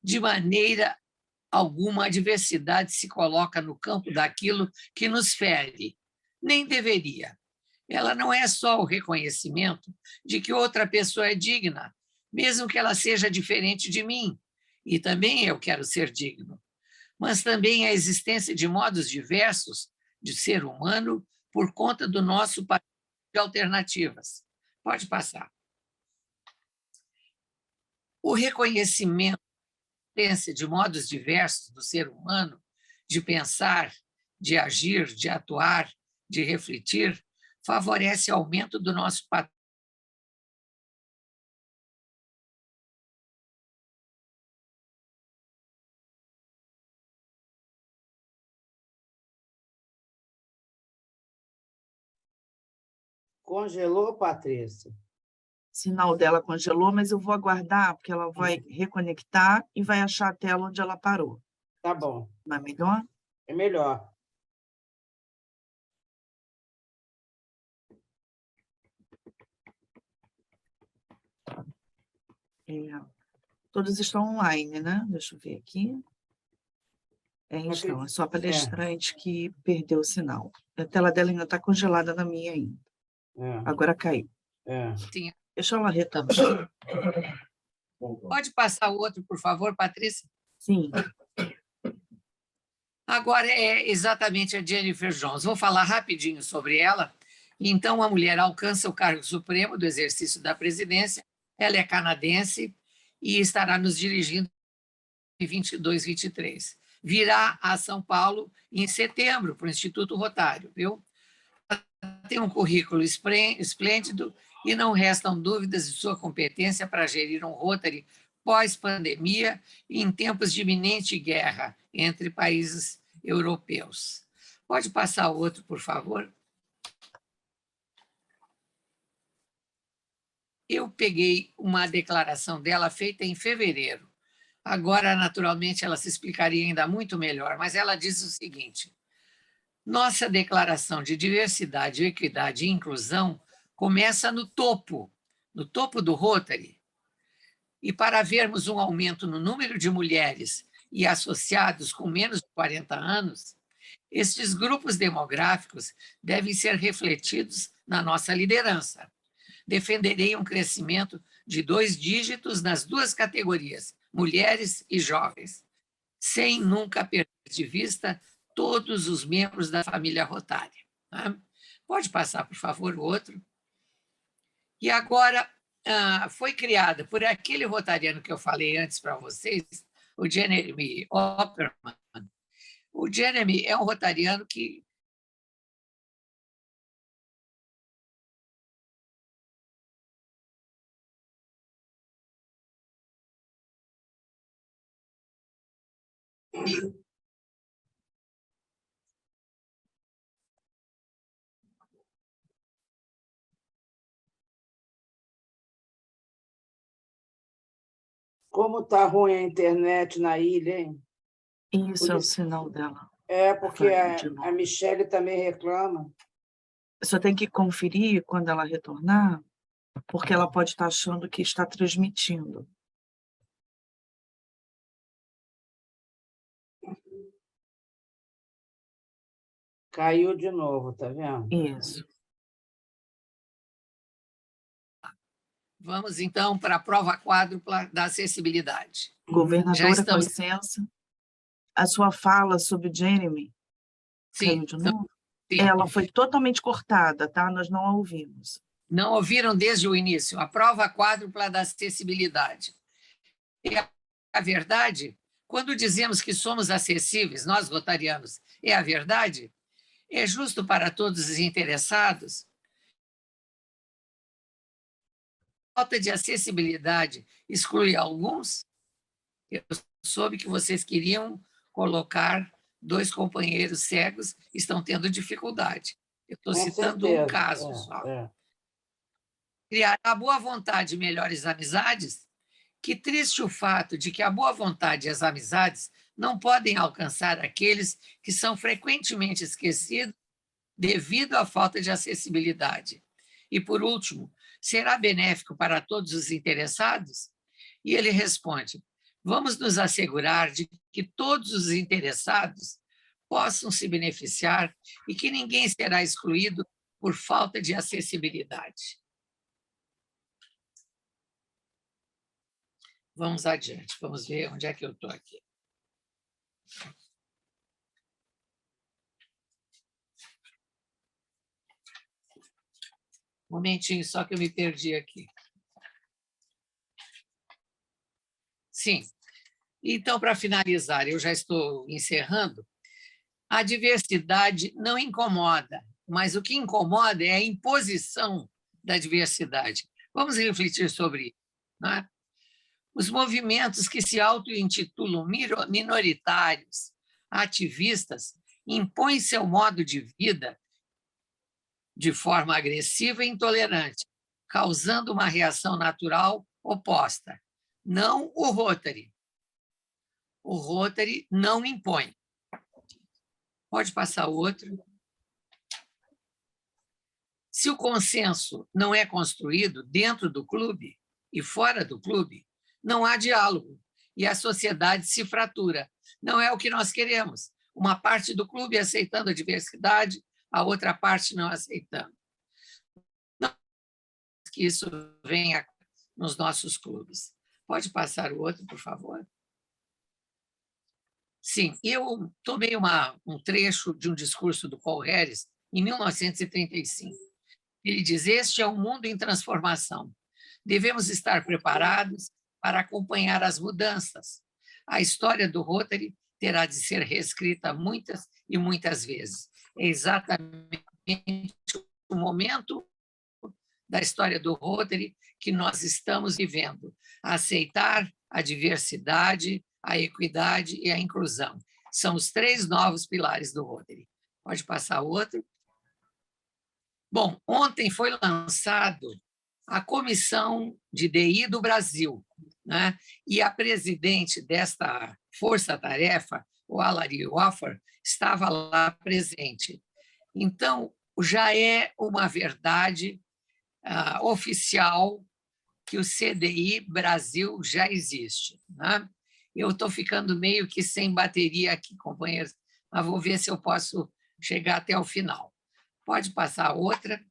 De maneira alguma, a diversidade se coloca no campo daquilo que nos fere. Nem deveria. Ela não é só o reconhecimento de que outra pessoa é digna, mesmo que ela seja diferente de mim, e também eu quero ser digno, mas também a existência de modos diversos de ser humano por conta do nosso padrão de alternativas. Pode passar. O reconhecimento de modos diversos do ser humano, de pensar, de agir, de atuar, de refletir, favorece o aumento do nosso patrimônio. Congelou, Patrícia? O sinal dela congelou, mas eu vou aguardar, porque ela vai reconectar e vai achar a tela onde ela parou. Tá bom. Não é melhor? É melhor. Todos estão online, né? Deixa eu ver aqui. Estão, é só a palestrante que perdeu o sinal. A tela dela ainda está congelada na minha ainda. Agora caiu. Sim. Deixa ela retomar. Pode passar o outro, por favor, Patrícia? Sim. Agora é exatamente a Jennifer Jones. Vou falar rapidinho sobre ela. Então, a mulher alcança o cargo supremo do exercício da presidência. Ela é canadense e estará nos dirigindo em 22, 23. Virá a São Paulo em setembro para o Instituto Rotário, viu? Tem um currículo esplêndido e não restam dúvidas de sua competência para gerir um Rotary pós-pandemia e em tempos de iminente guerra entre países europeus. Pode passar o outro, por favor? Eu peguei uma declaração dela feita em fevereiro. Agora, naturalmente, ela se explicaria ainda muito melhor, mas ela diz o seguinte: nossa declaração de diversidade, equidade e inclusão começa no topo do Rotary. E para vermos um aumento no número de mulheres e associados com menos de 40 anos, estes grupos demográficos devem ser refletidos na nossa liderança. Defenderei um crescimento de 2 dígitos nas 2 categorias, mulheres e jovens, sem nunca perder de vista todos os membros da família Rotária. Tá? Pode passar, por favor, o outro. E agora, foi criada por aquele rotariano que eu falei antes para vocês, o Jeremy Opperman. O Jeremy é um rotariano que Como está ruim a internet na ilha, hein? Isso é o sinal dela. Porque De novo. a Michele também reclama. Só tem que conferir quando ela retornar, porque ela pode estar achando que está transmitindo. Caiu de novo, tá vendo? Isso. Vamos, então, para a prova quádrupla da acessibilidade. Já Governadora, com estamos... licença. A sua fala sobre Jeremy caiu de novo? Sim. Ela foi totalmente cortada, tá? Nós não a ouvimos. Não ouviram desde o início. A prova quádrupla da acessibilidade. É a verdade? Quando dizemos que somos acessíveis, nós rotarianos, é a verdade? É justo para todos os interessados? Falta de acessibilidade exclui alguns? Eu soube que vocês queriam colocar 2 companheiros cegos, estão tendo dificuldade. Eu estou citando um caso só. Criar a boa vontade e melhores amizades? Que triste o fato de que a boa vontade e as amizades não podem alcançar aqueles que são frequentemente esquecidos devido à falta de acessibilidade. E, por último, será benéfico para todos os interessados? E ele responde: vamos nos assegurar de que todos os interessados possam se beneficiar e que ninguém será excluído por falta de acessibilidade. Vamos adiante, vamos ver onde é que eu estou aqui. Um momentinho, só que eu me perdi aqui. Sim. Então, para finalizar, eu já estou encerrando. A diversidade não incomoda, mas o que incomoda é a imposição da diversidade. Vamos refletir sobre isso, né? Os movimentos que se auto-intitulam minoritários, ativistas, impõem seu modo de vida de forma agressiva e intolerante, causando uma reação natural oposta. Não o Rotary. O Rotary não impõe. Pode passar o outro. Se o consenso não é construído dentro do clube e fora do clube, não há diálogo e a sociedade se fratura. Não é o que nós queremos. Uma parte do clube aceitando a diversidade, a outra parte não aceitando. Não que isso venha nos nossos clubes. Pode passar o outro, por favor? Sim, eu tomei um trecho de um discurso do Paul Harris, em 1935. Ele diz: este é um mundo em transformação. Devemos estar preparados para acompanhar as mudanças. A história do Rotary terá de ser reescrita muitas e muitas vezes. É exatamente o momento da história do Rotary que nós estamos vivendo. Aceitar a diversidade, a equidade e a inclusão. São os 3 novos pilares do Rotary. Pode passar o outro. Bom, ontem foi lançado a Comissão de DI do Brasil, né? E a presidente desta força-tarefa, o Alari Waffer, estava lá presente. Então, já é uma verdade oficial que o CDI Brasil já existe, né? Eu estou ficando meio que sem bateria aqui, companheiros, mas vou ver se eu posso chegar até o final. Pode passar outra.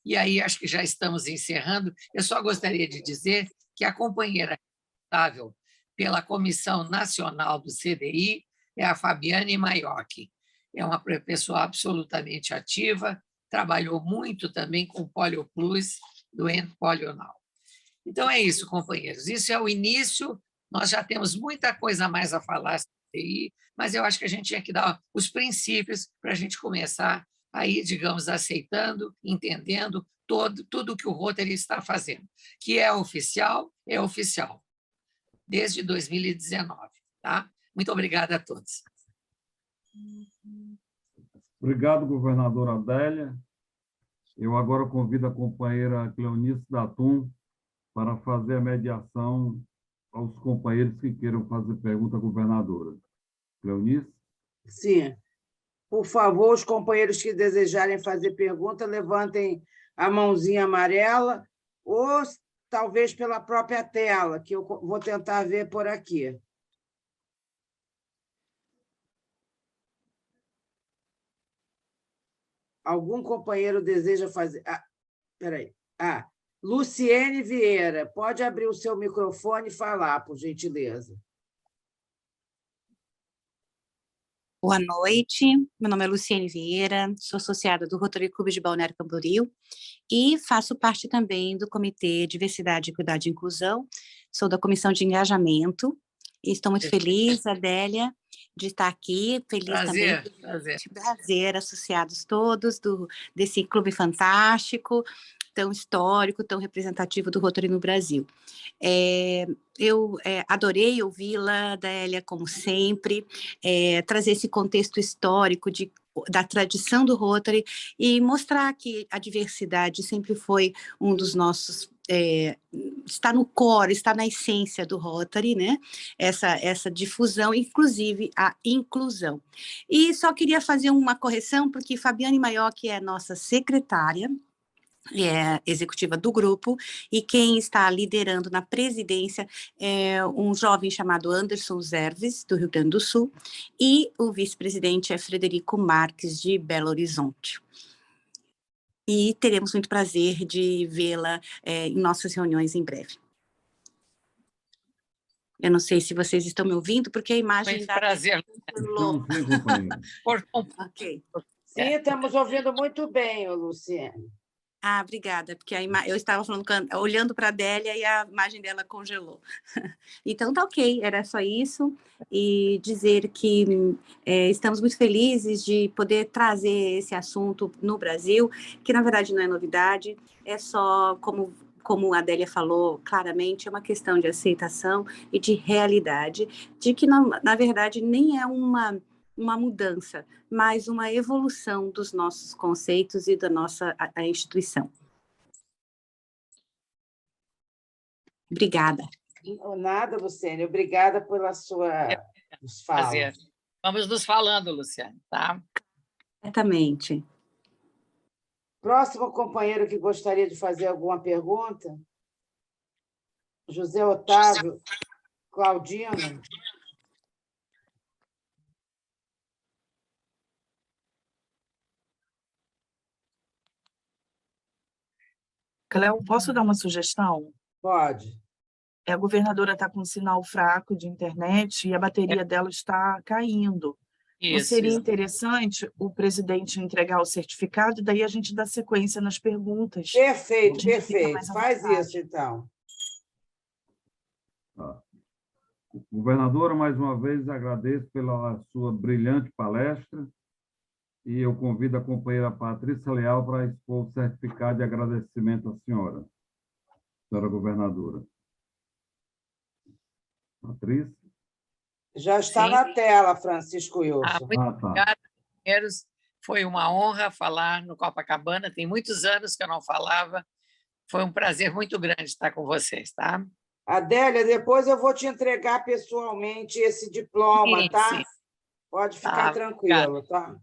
E aí, acho que já estamos encerrando. Eu só gostaria de dizer que a companheira responsável pela Comissão Nacional do CDI é a Fabiane Maiocchi. É uma pessoa absolutamente ativa, trabalhou muito também com o Polio Plus, doente polional. Então, é isso, companheiros. Isso é o início. Nós já temos muita coisa a mais a falar sobre CDI, mas eu acho que a gente tinha que dar os princípios para a gente começar aí, digamos, aceitando, entendendo tudo que o Rotary está fazendo, que é oficial, desde 2019. Tá? Muito obrigada a todos. Obrigado, governadora Adélia. Eu agora convido a companheira Cleonice Datum para fazer a mediação aos companheiros que queiram fazer pergunta à governadora. Cleonice? Sim. Por favor, os companheiros que desejarem fazer pergunta, levantem a mãozinha amarela ou talvez pela própria tela, que eu vou tentar ver por aqui. Algum companheiro deseja fazer... Espera aí. Luciene Vieira, pode abrir o seu microfone e falar, por gentileza. Boa noite, meu nome é Luciene Vieira, sou associada do Rotary Clube de Balneário Camboriú e faço parte também do Comitê Diversidade, Equidade e Inclusão, sou da Comissão de Engajamento e estou muito feliz, Adélia, de estar aqui, feliz também. Prazer, associados todos desse clube fantástico, tão histórico, tão representativo do Rotary no Brasil. Eu adorei ouvi-la, Adélia, como sempre, trazer esse contexto histórico da tradição do Rotary e mostrar que a diversidade sempre foi um dos nossos... está no core, está na essência do Rotary, né? Essa difusão, inclusive a inclusão. E só queria fazer uma correção, porque Fabiane Maiocchi é nossa secretária, executiva do grupo, e quem está liderando na presidência é um jovem chamado Anderson Zerves, do Rio Grande do Sul, e o vice-presidente é Frederico Marques, de Belo Horizonte. E teremos muito prazer de vê-la em nossas reuniões em breve. Eu não sei se vocês estão me ouvindo, porque a imagem... Muito prazer. Ok. Sim, estamos ouvindo muito bem, Luciene. Obrigada, porque eu estava olhando para a Adélia e a imagem dela congelou. Então, tá ok, era só isso. E dizer que estamos muito felizes de poder trazer esse assunto no Brasil, que na verdade não é novidade, é só, como a Adélia falou claramente, é uma questão de aceitação e de realidade, de que, na verdade, nem é uma mudança, mas uma evolução dos nossos conceitos e da nossa instituição. Obrigada. Nada, Luciene. Obrigada pela sua fala. Vamos nos falando, Luciane, tá? Certamente. Próximo companheiro que gostaria de fazer alguma pergunta? José Otávio Claudino. Cléo, posso dar uma sugestão? Pode. A governadora está com um sinal fraco de internet e a bateria dela está caindo. Não seria interessante o presidente entregar o certificado, daí a gente dá sequência nas perguntas. Perfeito, A gente fica perfeito. mais à Faz vontade. isso, então. Governadora, mais uma vez agradeço pela sua brilhante palestra e eu convido a companheira Patrícia Leal para expor o certificado de agradecimento à senhora governadora. Patrícia? Já está Sim. na tela, Francisco Wilson. Muito obrigada, companheiros. Foi uma honra falar no Copacabana. Tem muitos anos que eu não falava. Foi um prazer muito grande estar com vocês, tá? Adélia, depois eu vou te entregar pessoalmente esse diploma, Sim, tá? sim. Pode ficar tranquilo, tá?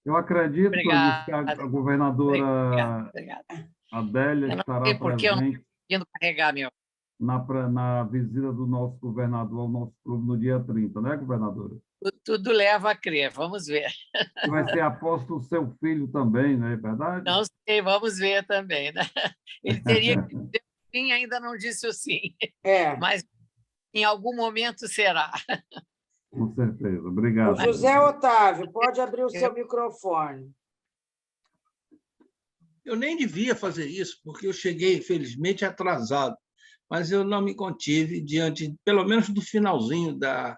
Eu acredito Obrigada. que a governadora Obrigada. Adélia Eu não estará sei por que eu não presente estou conseguindo carregar meu. na visita do nosso governador ao nosso clube no dia 30, né, governadora? Tudo leva a crer, vamos ver. E vai ser aposto o seu filho também, não é verdade? Não sei, vamos ver também, né? Ele teria que dizer o sim, ainda não disse o sim. Mas em algum momento será. Com certeza. Obrigado. O José Otávio, pode abrir o seu microfone. Eu nem devia fazer isso, porque eu cheguei, felizmente, atrasado, mas eu não me contive diante, pelo menos do finalzinho da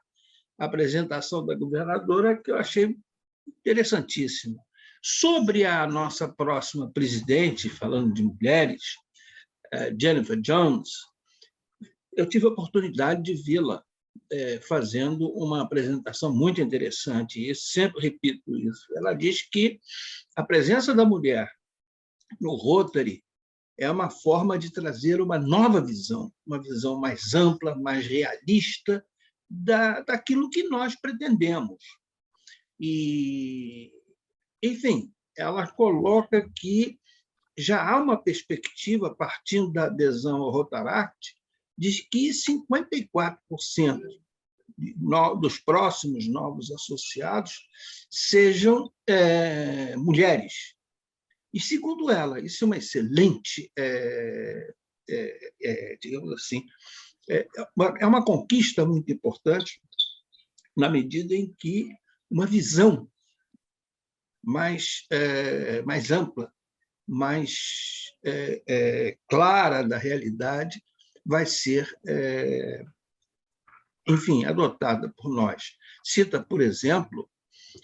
apresentação da governadora, que eu achei interessantíssimo. Sobre a nossa próxima presidente, falando de mulheres, Jennifer Jones, eu tive a oportunidade de vê-la fazendo uma apresentação muito interessante, e sempre repito isso. Ela diz que a presença da mulher no Rotary é uma forma de trazer uma nova visão, uma visão mais ampla, mais realista daquilo que nós pretendemos. E, enfim, ela coloca que já há uma perspectiva, partindo da adesão ao Rotaract, de que 54% dos próximos novos associados sejam mulheres. E, segundo ela, isso é uma excelente, digamos assim, é uma conquista muito importante, na medida em que uma visão mais ampla, mais clara da realidade vai ser, enfim, adotada por nós. Cita, por exemplo,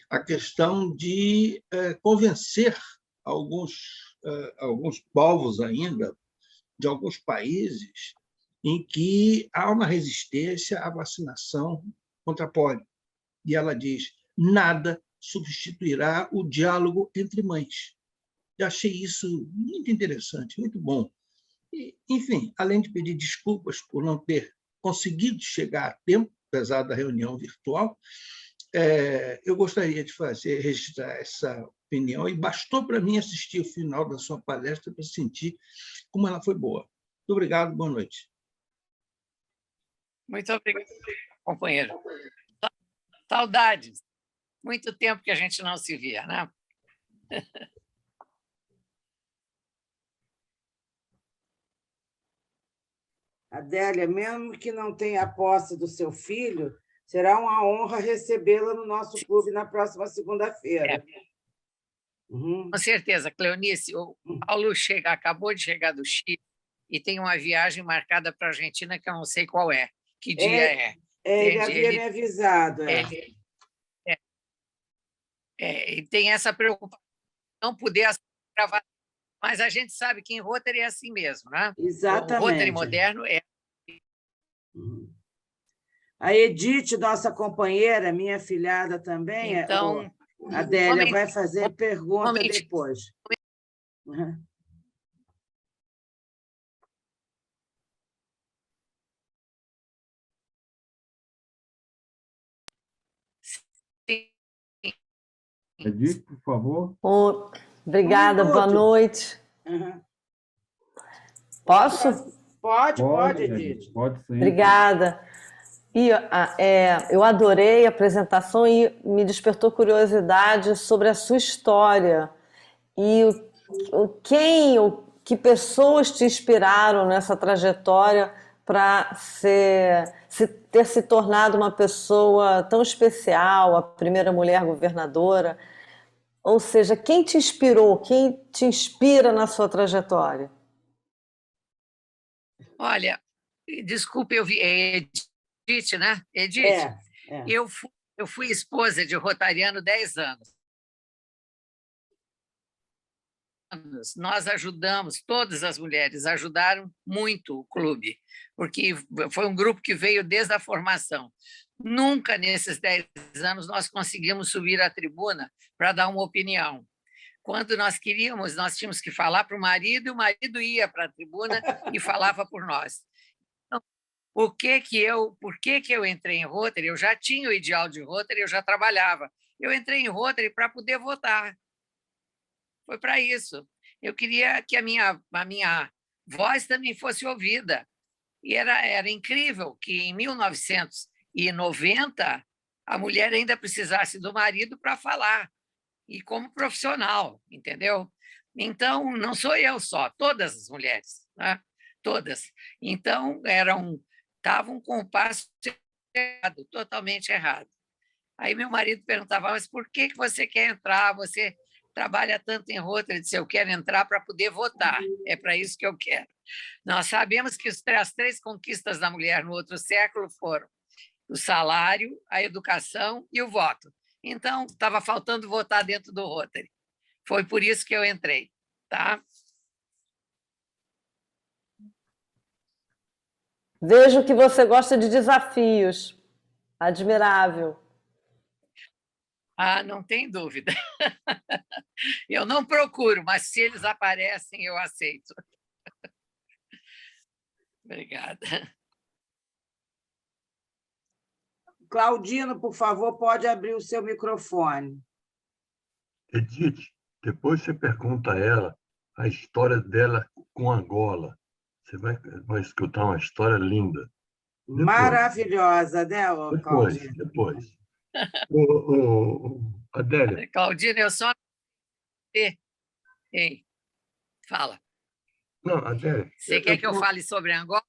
a questão de convencer alguns povos ainda, de alguns países, em que há uma resistência à vacinação contra a polio. E ela diz, nada substituirá o diálogo entre mães. Eu achei isso muito interessante, muito bom. E, enfim, além de pedir desculpas por não ter conseguido chegar a tempo, apesar da reunião virtual, eu gostaria de registrar essa opinião, e bastou para mim assistir o final da sua palestra para sentir como ela foi boa. Muito obrigado, boa noite. Muito obrigado, companheiro. Saudades. Muito tempo que a gente não se via, né? Adélia, mesmo que não tenha a posse do seu filho, será uma honra recebê-la no nosso clube na próxima segunda-feira. Com certeza, Cleonice. O Paulo acabou de chegar do Chile e tem uma viagem marcada para a Argentina que eu não sei qual é. Que dia é? Ele havia me avisado. E tem essa preocupação de não poder gravar. Mas a gente sabe que em Rotary é assim mesmo, né? Exatamente. O Rotary moderno é. A Edith, nossa companheira, minha afilhada também, então, a Adélia vai fazer pergunta depois. Edith, por favor. Obrigada, boa noite. Posso? Pode, Edith. Pode sim. Obrigada. E eu adorei a apresentação e me despertou curiosidade sobre a sua história e que pessoas te inspiraram nessa trajetória para ter se tornado uma pessoa tão especial, a primeira mulher governadora. Ou seja, quem te inspirou, quem te inspira na sua trajetória? Olha, desculpe, eu vi, é Edith, né? Edith, Eu fui esposa de Rotariano 10 anos. Nós ajudamos, todas as mulheres ajudaram muito o clube, porque foi um grupo que veio desde a formação. Nunca nesses 10 anos nós conseguimos subir à tribuna para dar uma opinião. Quando nós queríamos, nós tínhamos que falar para o marido, e o marido ia para a tribuna e falava por nós. Então, por que eu entrei em Rotary? Eu já tinha o ideal de Rotary, eu já trabalhava. Eu entrei em Rotary para poder votar. Foi para isso. Eu queria que a minha voz também fosse ouvida. E era incrível que, em 1990, a mulher ainda precisasse do marido para falar, e como profissional, entendeu? Então, não sou eu só, todas as mulheres, né? Todas. Então, estavam com o passo errado, totalmente errado. Aí meu marido perguntava, mas por que você quer entrar? Você trabalha tanto em Rotary? Ele disse, eu quero entrar para poder votar, é para isso que eu quero. Nós sabemos que as 3 conquistas da mulher no outro século foram o salário, a educação e o voto. Então, estava faltando votar dentro do Rotary. Foi por isso que eu entrei, tá? Vejo que você gosta de desafios. Admirável. Não tem dúvida. Eu não procuro, mas se eles aparecem, eu aceito. Obrigada. Claudino, por favor, pode abrir o seu microfone. Edith, depois você pergunta a ela a história dela com Angola. Você vai escutar uma história linda. Depois. Maravilhosa, né, Claudino? Depois. Adélia. Claudino, eu só... Ei, fala. Não, Adélia... Você quer que eu fale sobre Angola?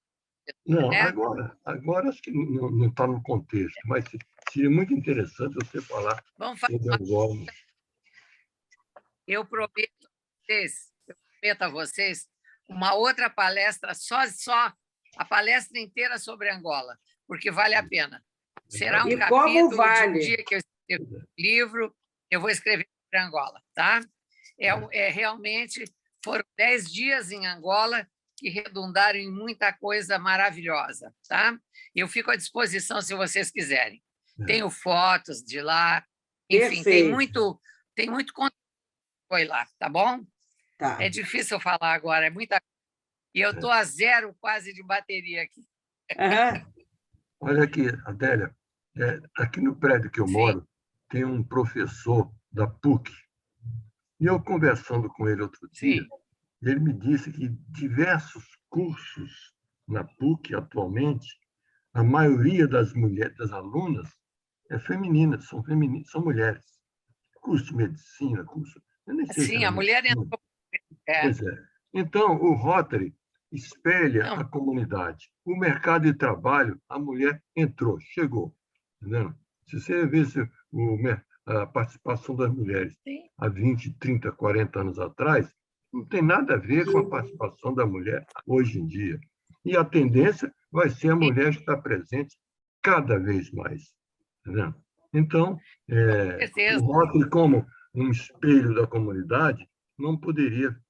Não, agora acho que não está no contexto, mas seria muito interessante você falar sobre Angola. Eu prometo a vocês uma outra palestra, só a palestra inteira sobre Angola, porque vale a pena. Será um capítulo de um dia que eu escrevo um livro, eu vou escrever sobre Angola, tá? Realmente, foram 10 dias em Angola que redundaram em muita coisa maravilhosa, tá? Eu fico à disposição se vocês quiserem. Tenho fotos de lá, enfim, tem muito conteúdo que foi lá, tá bom? Tá. É difícil falar agora, é muita coisa. E eu estou a 0 quase de bateria aqui. Olha aqui, Adélia, aqui no prédio que eu moro, tem um professor da PUC. E eu, conversando com ele outro dia, ele me disse que diversos cursos na PUC, atualmente, a maioria das mulheres, das alunas, é feminina, são mulheres. Curso de medicina, curso... Eu nem sei Sim, a mulher entrou. Pois é. Então, o Rotary espelha a comunidade. O mercado de trabalho, a mulher entrou, chegou. Entendeu? Se você vê a participação das mulheres há 20, 30, 40 anos atrás, não tem nada a ver com a participação da mulher hoje em dia. E a tendência vai ser a mulher estar presente cada vez mais. Entendeu? Então, o Rotary, como um espelho da comunidade, não poderia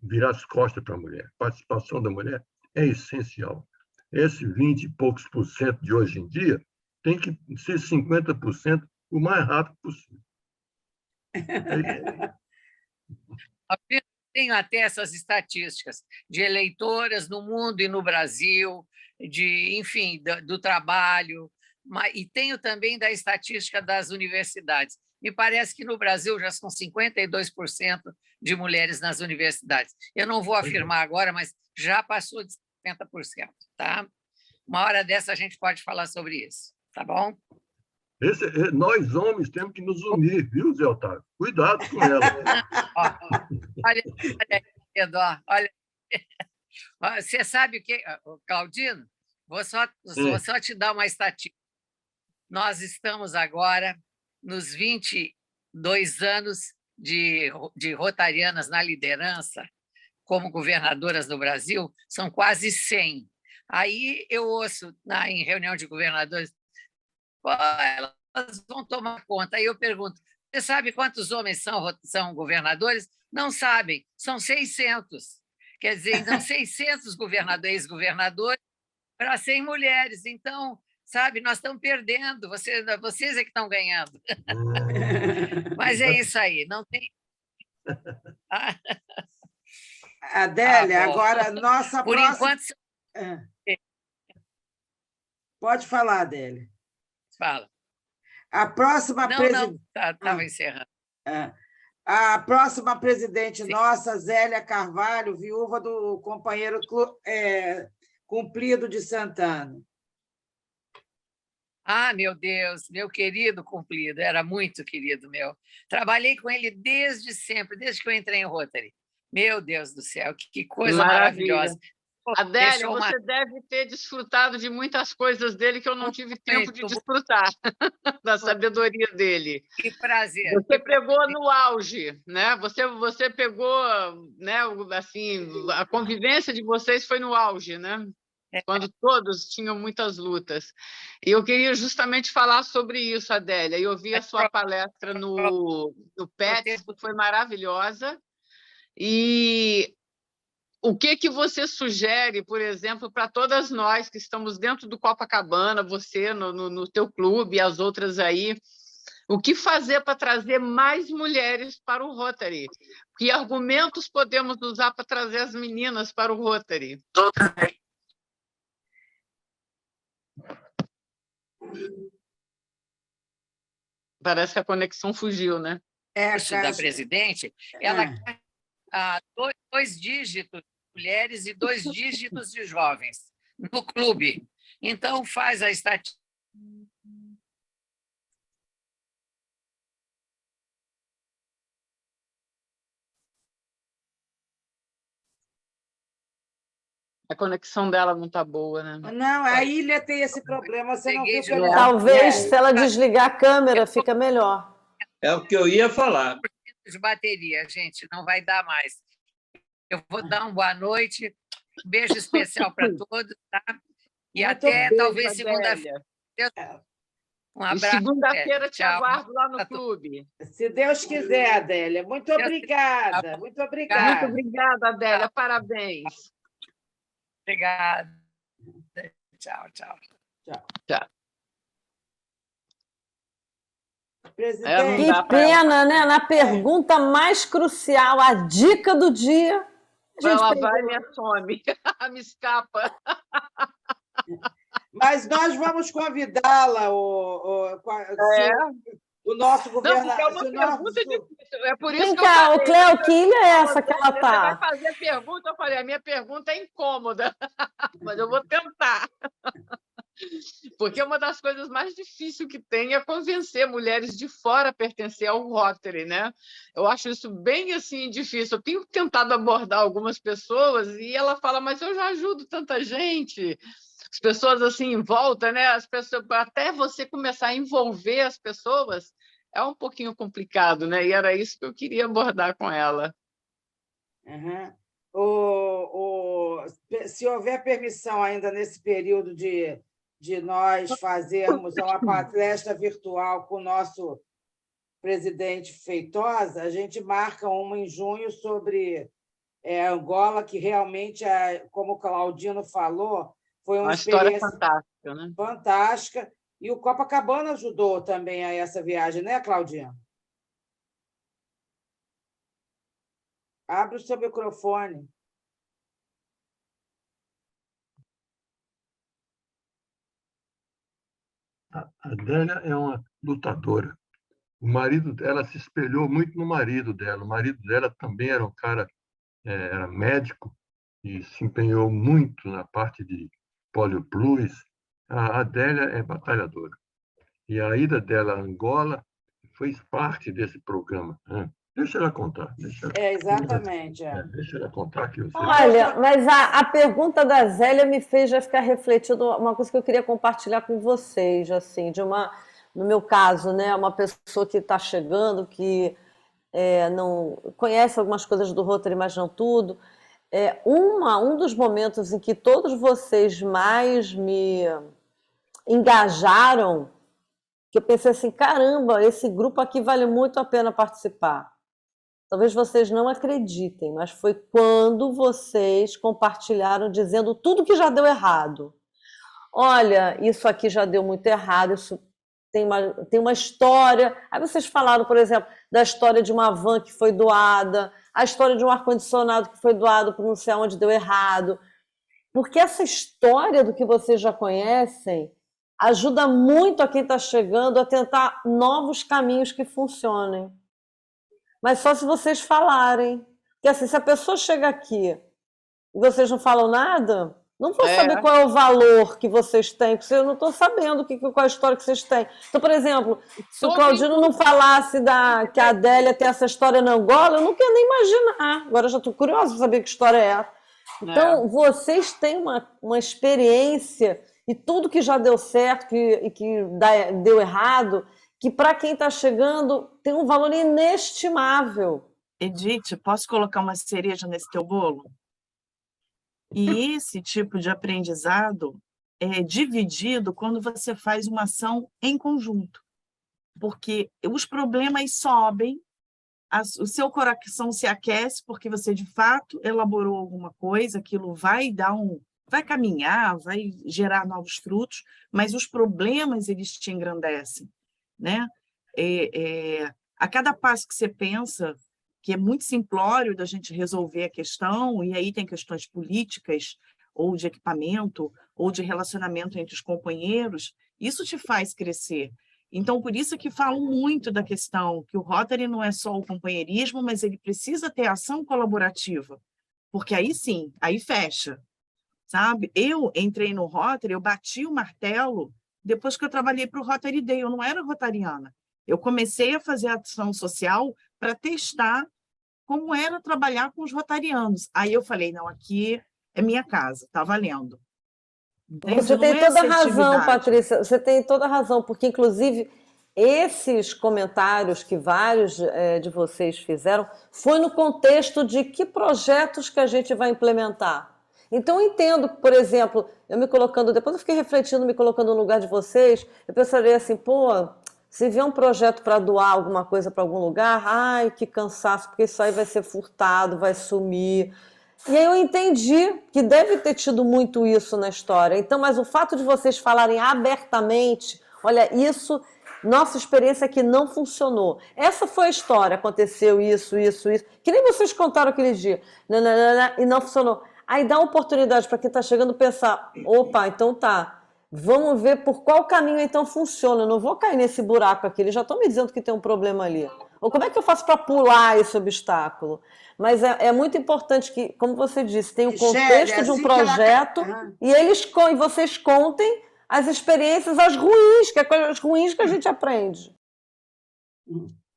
virar as costas para a mulher. A participação da mulher é essencial. Esse 20 e poucos % de hoje em dia tem que ser 50% o mais rápido possível. Tenho até essas estatísticas de eleitoras no mundo e no Brasil, enfim, do trabalho, e tenho também da estatística das universidades. Me parece que no Brasil já são 52% de mulheres nas universidades. Eu não vou afirmar agora, mas já passou de 50%, tá? Uma hora dessa a gente pode falar sobre isso, tá bom? Nós, homens, temos que nos unir, viu, Zé Otávio? Cuidado com ela. Olha aí, Eduardo, olha. Você sabe o que, Claudino? Vou só te dar uma estatística. Nós estamos agora nos 22 anos de rotarianas na liderança, como governadoras no Brasil, são quase 100. Aí eu ouço em reunião de governadores, elas vão tomar conta. Aí eu pergunto, você sabe quantos homens são governadores? Não sabem, são 600. Quer dizer, então, 600 ex-governadores para 100 mulheres. Então, sabe, nós estamos perdendo, vocês é que estão ganhando. Mas é isso aí, não tem... Adélia, agora, nossa Por próxima... enquanto... Pode falar, Adélia. Fala. A próxima presidente... Não, estava encerrando. A próxima presidente nossa, Zélia Carvalho, viúva do companheiro Cumprido de Santana. Ah, meu Deus, meu querido Cumprido, era muito querido meu. Trabalhei com ele desde sempre, desde que eu entrei em Rotary. Meu Deus do céu, que coisa maravilhosa. Adélia, você deve ter desfrutado de muitas coisas dele que eu não tive tempo de desfrutar, da sabedoria dele. Que prazer. Você pegou no auge, né? Você pegou, né? Assim, a convivência de vocês foi no auge, né? Quando todos tinham muitas lutas. E eu queria justamente falar sobre isso, Adélia. Eu vi a sua palestra no PET, que foi maravilhosa. E o que você sugere, por exemplo, para todas nós que estamos dentro do Copacabana, você no teu clube e as outras aí, o que fazer para trazer mais mulheres para o Rotary? Que argumentos podemos usar para trazer as meninas para o Rotary? Parece que a conexão fugiu, né? Da presidente, ela dois dígitos de mulheres e 2 dígitos de jovens no clube. Então, faz a estatística. A conexão dela não está boa, né? Não, a Ilha tem esse problema, você não viu que eu... Talvez, se ela desligar a câmera, fica melhor. É o que eu ia falar. De bateria, gente, não vai dar mais. Eu vou dar uma boa noite, um beijo especial para todos, tá? E muito até beijo, talvez segunda-feira. Um abraço. Segunda-feira te aguardo lá no clube. Se Deus quiser, Adélia. Muito obrigada. Muito obrigada. Muito obrigada, Adélia. Parabéns. Obrigada. Tchau, tchau. Tchau. Que pena, né? Na pergunta mais crucial, a dica do dia. Ela vai e me some, me escapa. Mas nós vamos convidá-la, o nosso governador. É uma pergunta difícil. É por isso Vem que cá, eu falei, Cleo, que ilha é essa que ela está? Você vai fazer pergunta? Eu falei, a minha pergunta é incômoda, mas eu vou tentar. Porque uma das coisas mais difíceis que tem é convencer mulheres de fora a pertencer ao Rotary, né? Eu acho isso bem assim difícil. Eu tenho tentado abordar algumas pessoas e ela fala, mas eu já ajudo tanta gente. As pessoas assim em volta, né? As pessoas, até você começar a envolver as pessoas é um pouquinho complicado, né? E era isso que eu queria abordar com ela. Uhum. Se houver permissão ainda nesse período de nós fazermos uma palestra virtual com o nosso presidente Feitosa, a gente marca uma em junho sobre Angola, que realmente, como o Claudino falou, foi uma história experiência fantástica, né? Fantástica. E o Copacabana ajudou também a essa viagem, né, Claudino? Abre o seu microfone. A Adélia é uma lutadora. O marido dela se espelhou muito no marido dela. O marido dela também era um cara, era médico e se empenhou muito na parte de Polio Plus. A Adélia é batalhadora. E a ida dela a Angola fez parte desse programa. Deixa ela contar. Exatamente. Deixa ela contar. Olha, mas a pergunta da Zélia me fez já ficar refletindo uma coisa que eu queria compartilhar com vocês, assim, no meu caso, né, uma pessoa que está chegando, que não conhece algumas coisas do Rotary, mas não tudo. Um dos momentos em que todos vocês mais me engajaram, que eu pensei assim, caramba, esse grupo aqui vale muito a pena participar. Talvez vocês não acreditem, mas foi quando vocês compartilharam dizendo tudo que já deu errado. Olha, isso aqui já deu muito errado, isso tem uma história. Aí vocês falaram, por exemplo, da história de uma van que foi doada, a história de um ar-condicionado que foi doado para não sei onde deu errado. Porque essa história do que vocês já conhecem ajuda muito a quem está chegando a tentar novos caminhos que funcionem. Mas só se vocês falarem. Porque assim, se a pessoa chega aqui e vocês não falam nada, não vou saber qual é o valor que vocês têm, porque eu não estou sabendo qual é a história que vocês têm. Então, por exemplo, se o Claudino não falasse que a Adélia tem essa história na Angola, eu não quero nem imaginar. Agora eu já estou curiosa para saber que história é essa. Então, vocês têm uma experiência e tudo que já deu certo e que deu errado, que para quem está chegando tem um valor inestimável. Edith, posso colocar uma cereja nesse teu bolo? E esse tipo de aprendizado é dividido quando você faz uma ação em conjunto, porque os problemas sobem, o seu coração se aquece porque você de fato elaborou alguma coisa, aquilo vai caminhar, vai gerar novos frutos, mas os problemas eles te engrandecem, né? A cada passo que você pensa, que é muito simplório da gente resolver a questão, e aí tem questões políticas, ou de equipamento, ou de relacionamento entre os companheiros, isso te faz crescer. Então, por isso que falo muito da questão que o Rotary não é só o companheirismo, mas ele precisa ter ação colaborativa, porque aí sim, aí fecha, sabe? Eu entrei no Rotary, eu bati o martelo depois que eu trabalhei para o Rotary Day, eu não era rotariana. Eu comecei a fazer ação social para testar como era trabalhar com os rotarianos. Aí eu falei, não, aqui é minha casa, está valendo. Entende? Você tem toda a razão, Patrícia, você tem toda a razão, porque, inclusive, esses comentários que vários de vocês fizeram foi no contexto de que projetos que a gente vai implementar. Então, eu entendo, por exemplo, depois eu fiquei refletindo, me colocando no lugar de vocês, eu pensaria assim, se vier um projeto para doar alguma coisa para algum lugar, ai, que cansaço, porque isso aí vai ser furtado, vai sumir. E aí eu entendi que deve ter tido muito isso na história. Então, mas o fato de vocês falarem abertamente, olha, isso, nossa experiência é que não funcionou. Essa foi a história, aconteceu isso, que nem vocês contaram aquele dia, e não funcionou. Aí dá oportunidade para quem está chegando pensar, opa, então tá, vamos ver por qual caminho então funciona, eu não vou cair nesse buraco aqui, eles já estão me dizendo que tem um problema ali. Ou como é que eu faço para pular esse obstáculo? Mas é muito importante que, como você disse, tem o contexto de um projeto e vocês contem as experiências, as ruins, que é as ruins que a gente aprende.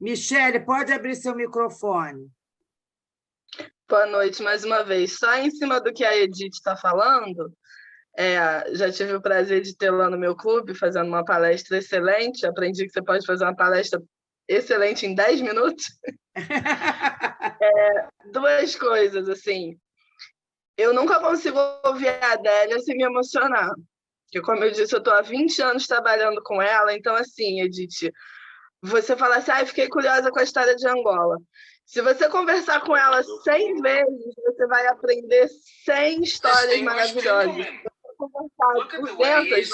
Michele, pode abrir seu microfone. Boa noite, mais uma vez. Só em cima do que a Edith está falando, já tive o prazer de ter lá no meu clube, fazendo uma palestra excelente. Aprendi que você pode fazer uma palestra excelente em 10 minutos. Duas coisas, assim. Eu nunca consigo ouvir a Adélia sem me emocionar. Porque, como eu disse, eu estou há 20 anos trabalhando com ela. Então, assim, Edith, você fala assim, fiquei curiosa com a história de Angola. Se você conversar com ela 100 vezes, você vai aprender 100 histórias maravilhosas. Se você conversar 200,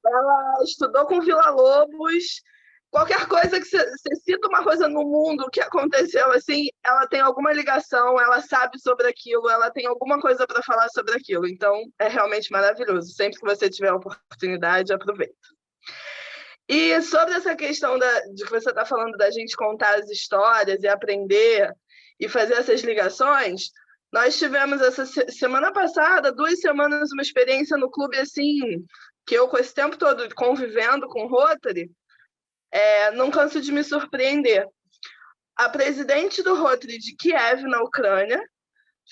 ela estudou com Villa-Lobos. Qualquer coisa que você cita uma coisa no mundo que aconteceu assim, ela tem alguma ligação, ela sabe sobre aquilo, ela tem alguma coisa para falar sobre aquilo. Então, é realmente maravilhoso. Sempre que você tiver a oportunidade, aproveita. E sobre essa questão de que você está falando da gente contar as histórias e aprender e fazer essas ligações, nós tivemos essa semana passada, 2 semanas, uma experiência no clube assim, que eu com esse tempo todo convivendo com o Rotary, não canso de me surpreender. A presidente do Rotary de Kiev, na Ucrânia,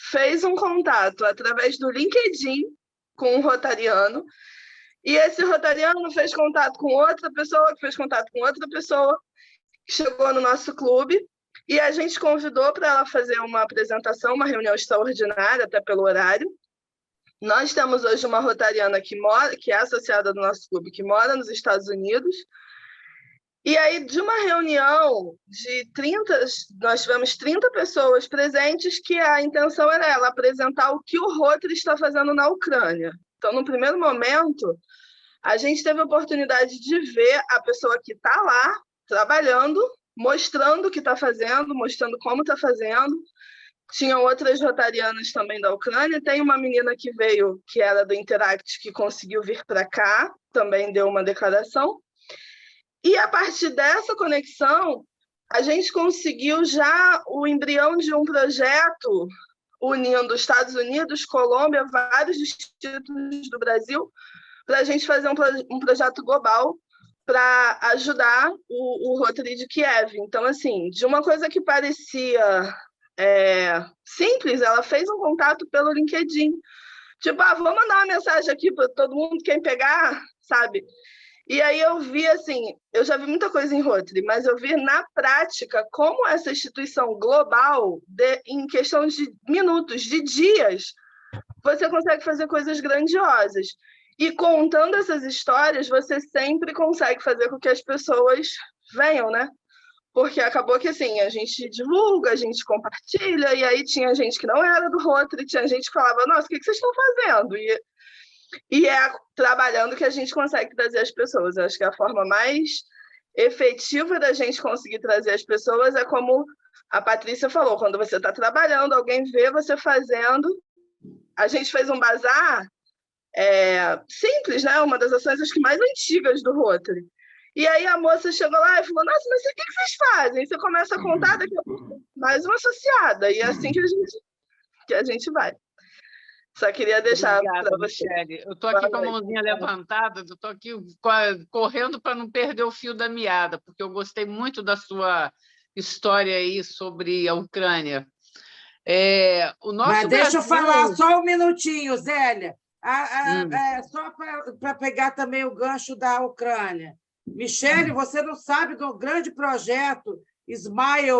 fez um contato através do LinkedIn com um rotariano, e esse rotariano fez contato com outra pessoa, que fez contato com outra pessoa, que chegou no nosso clube, e a gente convidou para ela fazer uma apresentação, uma reunião extraordinária, até pelo horário. Nós temos hoje uma rotariana que é associada do nosso clube, que mora nos Estados Unidos. E aí, de uma reunião de 30, nós tivemos 30 pessoas presentes, que a intenção era ela apresentar o que o Rotary está fazendo na Ucrânia. Então, no primeiro momento, a gente teve a oportunidade de ver a pessoa que está lá, trabalhando, mostrando o que está fazendo, mostrando como está fazendo. Tinham outras rotarianas também da Ucrânia. Tem uma menina que veio, que era do Interact, que conseguiu vir para cá, também deu uma declaração. E, a partir dessa conexão, a gente conseguiu já o embrião de um projeto unindo Estados Unidos, Colômbia, vários distritos do Brasil, para a gente fazer um projeto global para ajudar o Rotary de Kiev. Então, assim, de uma coisa que parecia simples, ela fez um contato pelo LinkedIn. Tipo, vou mandar uma mensagem aqui para todo mundo, quem pegar, sabe? E aí eu vi, assim, eu já vi muita coisa em Rotary, mas eu vi na prática como essa instituição global, em questão de minutos, de dias, você consegue fazer coisas grandiosas. E contando essas histórias, você sempre consegue fazer com que as pessoas venham, né? Porque acabou que, assim, a gente divulga, a gente compartilha, e aí tinha gente que não era do Rotary, tinha gente que falava, nossa, o que vocês estão fazendo? E é trabalhando que a gente consegue trazer as pessoas. Eu acho que a forma mais efetiva da gente conseguir trazer as pessoas é como a Patrícia falou, quando você está trabalhando, alguém vê você fazendo. A gente fez um bazar simples, né? Uma das ações acho que mais antigas do Rotary. E aí a moça chegou lá e falou, nossa, mas o que vocês fazem? Você começa a contar, daqui a pouco mais uma associada. E é assim que a gente vai. Só queria deixar para você. Michele. Eu estou aqui com a mãozinha levantada, eu estou aqui correndo para não perder o fio da meada, porque eu gostei muito da sua história aí sobre a Ucrânia. Mas deixa eu falar só um minutinho, Zélia, só para pegar também o gancho da Ucrânia. Michele, você não sabe do grande projeto Smile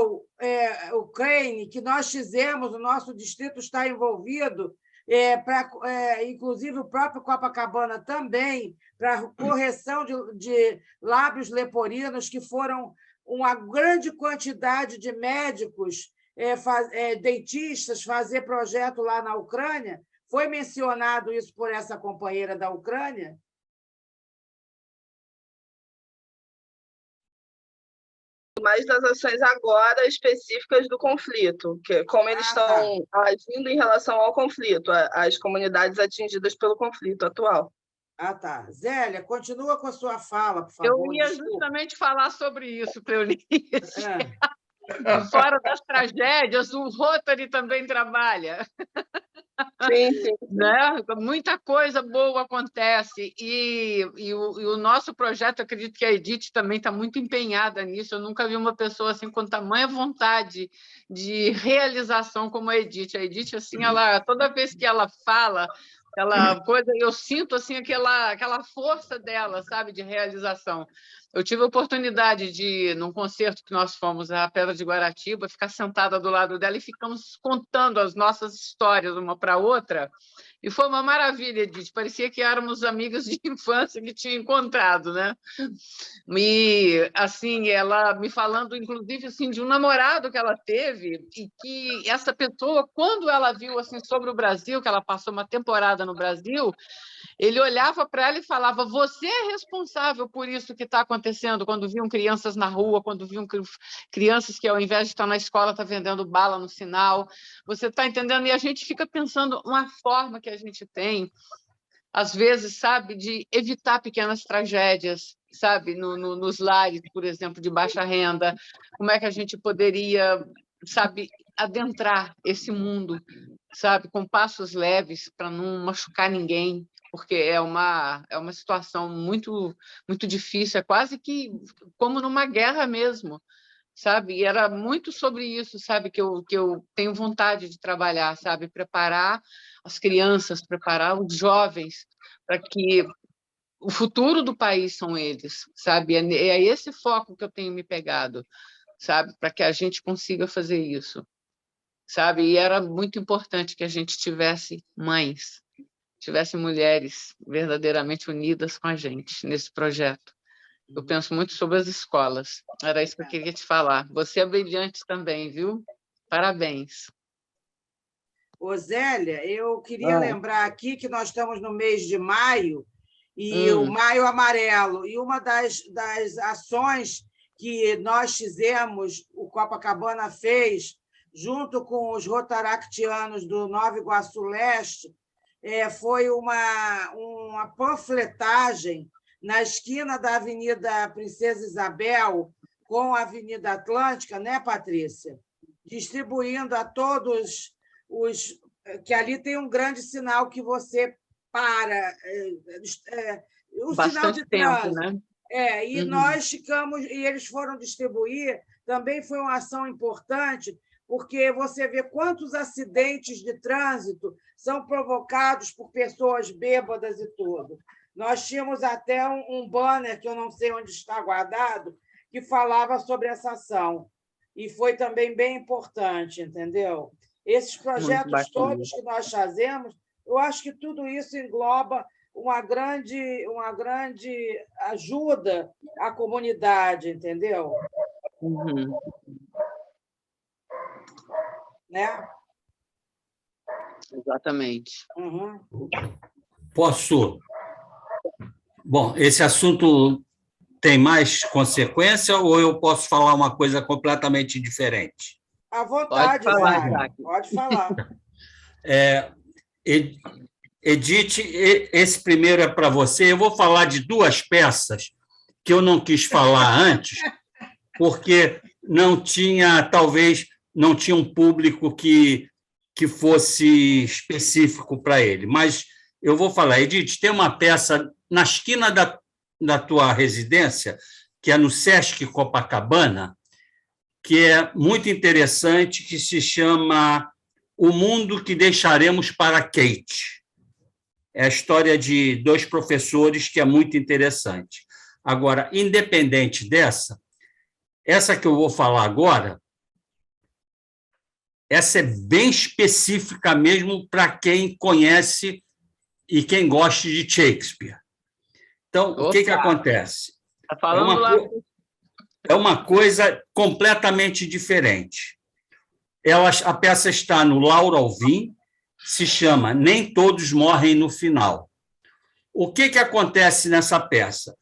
Ukraine, que nós fizemos, o nosso distrito está envolvido, inclusive o próprio Copacabana também, para correção de lábios leporinos, que foram uma grande quantidade de médicos, dentistas, fazer projeto lá na Ucrânia. Foi mencionado isso por essa companheira da Ucrânia? Mais das ações agora específicas do conflito, como eles estão agindo em relação ao conflito, às comunidades atingidas pelo conflito atual. Tá. Zélia, continua com a sua fala, por favor. Eu ia justamente falar sobre isso, Cleonice. Fora das tragédias, o Rotary também trabalha. Sim. Né? Muita coisa boa acontece e o nosso projeto, acredito que a Edith também está muito empenhada nisso. Eu nunca vi uma pessoa assim com tamanha vontade de realização como a Edith. A Edith, assim, toda vez que ela fala aquela coisa, eu sinto assim aquela força dela, sabe, de realização. Eu tive a oportunidade de, num concerto que nós fomos à Pedra de Guaratiba, ficar sentada do lado dela e ficamos contando as nossas histórias uma para outra. E foi uma maravilha, Edith. Parecia que éramos amigas de infância que tinha encontrado, né? E, assim, ela me falando, inclusive, assim, de um namorado que ela teve e que essa pessoa, quando ela viu assim, sobre o Brasil, que ela passou uma temporada no Brasil, ele olhava para ela e falava, você é responsável por isso que está acontecendo, quando viam crianças na rua, quando viam crianças que, ao invés de estar na escola, estão vendendo bala no sinal. Você está entendendo? E a gente fica pensando uma forma que a gente tem às vezes, sabe, de evitar pequenas tragédias, sabe, nos lares, por exemplo, de baixa renda. Como é que a gente poderia, sabe, adentrar esse mundo, sabe, com passos leves para não machucar ninguém, porque é uma situação muito difícil, é quase que como numa guerra mesmo, sabe? E era muito sobre isso, sabe, que eu tenho vontade de trabalhar, sabe, preparar as crianças, preparar os jovens para que o futuro do país são eles, sabe? É esse foco que eu tenho me pegado, sabe, para que a gente consiga fazer isso, sabe? E era muito importante que a gente tivesse mães, tivesse mulheres verdadeiramente unidas com a gente nesse projeto. Eu penso muito sobre as escolas. Era isso que eu queria te falar. Você é brilhante também, viu? Parabéns. Zélia, eu queria lembrar aqui que nós estamos no mês de maio, e o Maio Amarelo, e uma das ações que nós fizemos, o Copacabana fez, junto com os rotaractianos do Nova Iguaçu Leste, foi uma panfletagem na esquina da Avenida Princesa Isabel com a Avenida Atlântica, né, Patrícia? Distribuindo a todos os... que ali tem um grande sinal que você para... o sinal de trânsito, né? E nós ficamos... E eles foram distribuir, também foi uma ação importante, porque você vê quantos acidentes de trânsito são provocados por pessoas bêbadas e tudo. Nós tínhamos até um banner, que eu não sei onde está guardado, que falava sobre essa ação. E foi também bem importante, entendeu? Esses projetos todos que nós fazemos, eu acho que tudo isso engloba uma grande ajuda à comunidade, entendeu? Né? Exatamente. Posso? Bom, esse assunto tem mais consequência ou eu posso falar uma coisa completamente diferente? À vontade, Isaac. Pode falar. Edith, esse primeiro é para você. Eu vou falar de duas peças que eu não quis falar antes, porque talvez não tinha um público que fosse específico para ele. Mas eu vou falar, Edith, tem uma peça na esquina da tua residência, que é no Sesc Copacabana, que é muito interessante, que se chama O Mundo que Deixaremos para Kate. É a história de dois professores que é muito interessante. Agora, independente essa que eu vou falar agora, essa é bem específica mesmo para quem conhece e quem gosta de Shakespeare. Então, o que acontece? Tá falando lá. É uma coisa completamente diferente. A peça está no Lauro Alvim, se chama Nem Todos Morrem no Final. O que acontece nessa peça?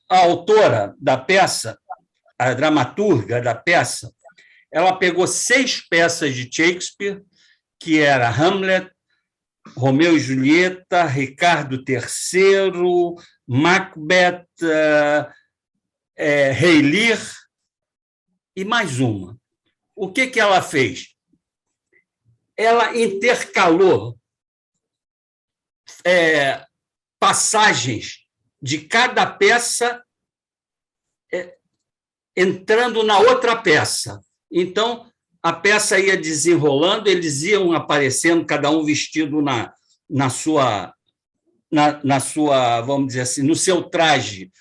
A autora da peça, a dramaturga da peça, ela pegou 6 peças de Shakespeare, que era Hamlet, Romeu e Julieta, Ricardo III, Macbeth, Rei Lear e mais uma. O que ela fez? Ela intercalou passagens de cada peça entrando na outra peça. Então, a peça ia desenrolando, eles iam aparecendo, cada um vestido na sua, vamos dizer assim, no seu traje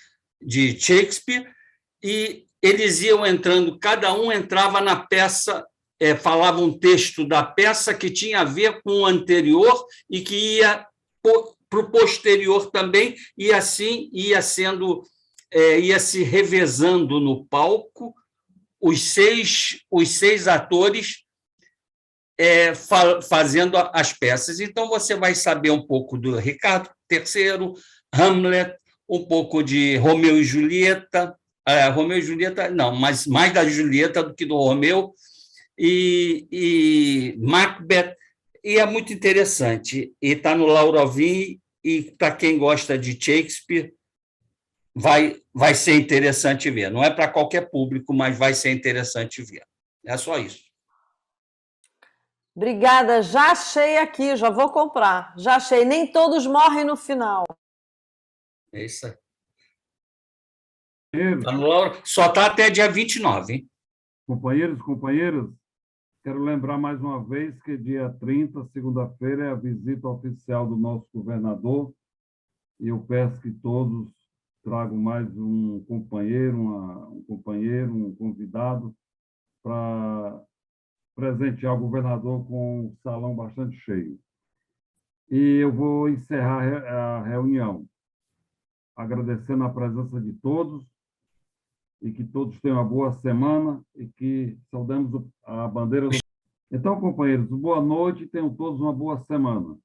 de Shakespeare, e eles iam entrando, cada um entrava na peça, falava um texto da peça que tinha a ver com o anterior e que ia para o posterior também, e assim ia se revezando no palco os seis atores fazendo as peças. Então, você vai saber um pouco do Ricardo III, Hamlet, um pouco de Romeu e Julieta, não, mas mais da Julieta do que do Romeu, e Macbeth, e é muito interessante. E está no Lauro Alvim, e para quem gosta de Shakespeare, vai ser interessante ver. Não é para qualquer público, mas vai ser interessante ver. É só isso. Obrigada, já achei aqui, já vou comprar. Já achei, nem todos morrem no final. É isso aí. Só está até dia 29, hein? Companheiros, companheiras, quero lembrar mais uma vez que dia 30, segunda-feira, é a visita oficial do nosso governador, e eu peço que todos tragam mais um companheiro, um convidado, para presentear o governador com um salão bastante cheio. E eu vou encerrar a reunião, agradecendo a presença de todos, e que todos tenham uma boa semana e que saudemos a bandeira do... Então, companheiros, boa noite e tenham todos uma boa semana.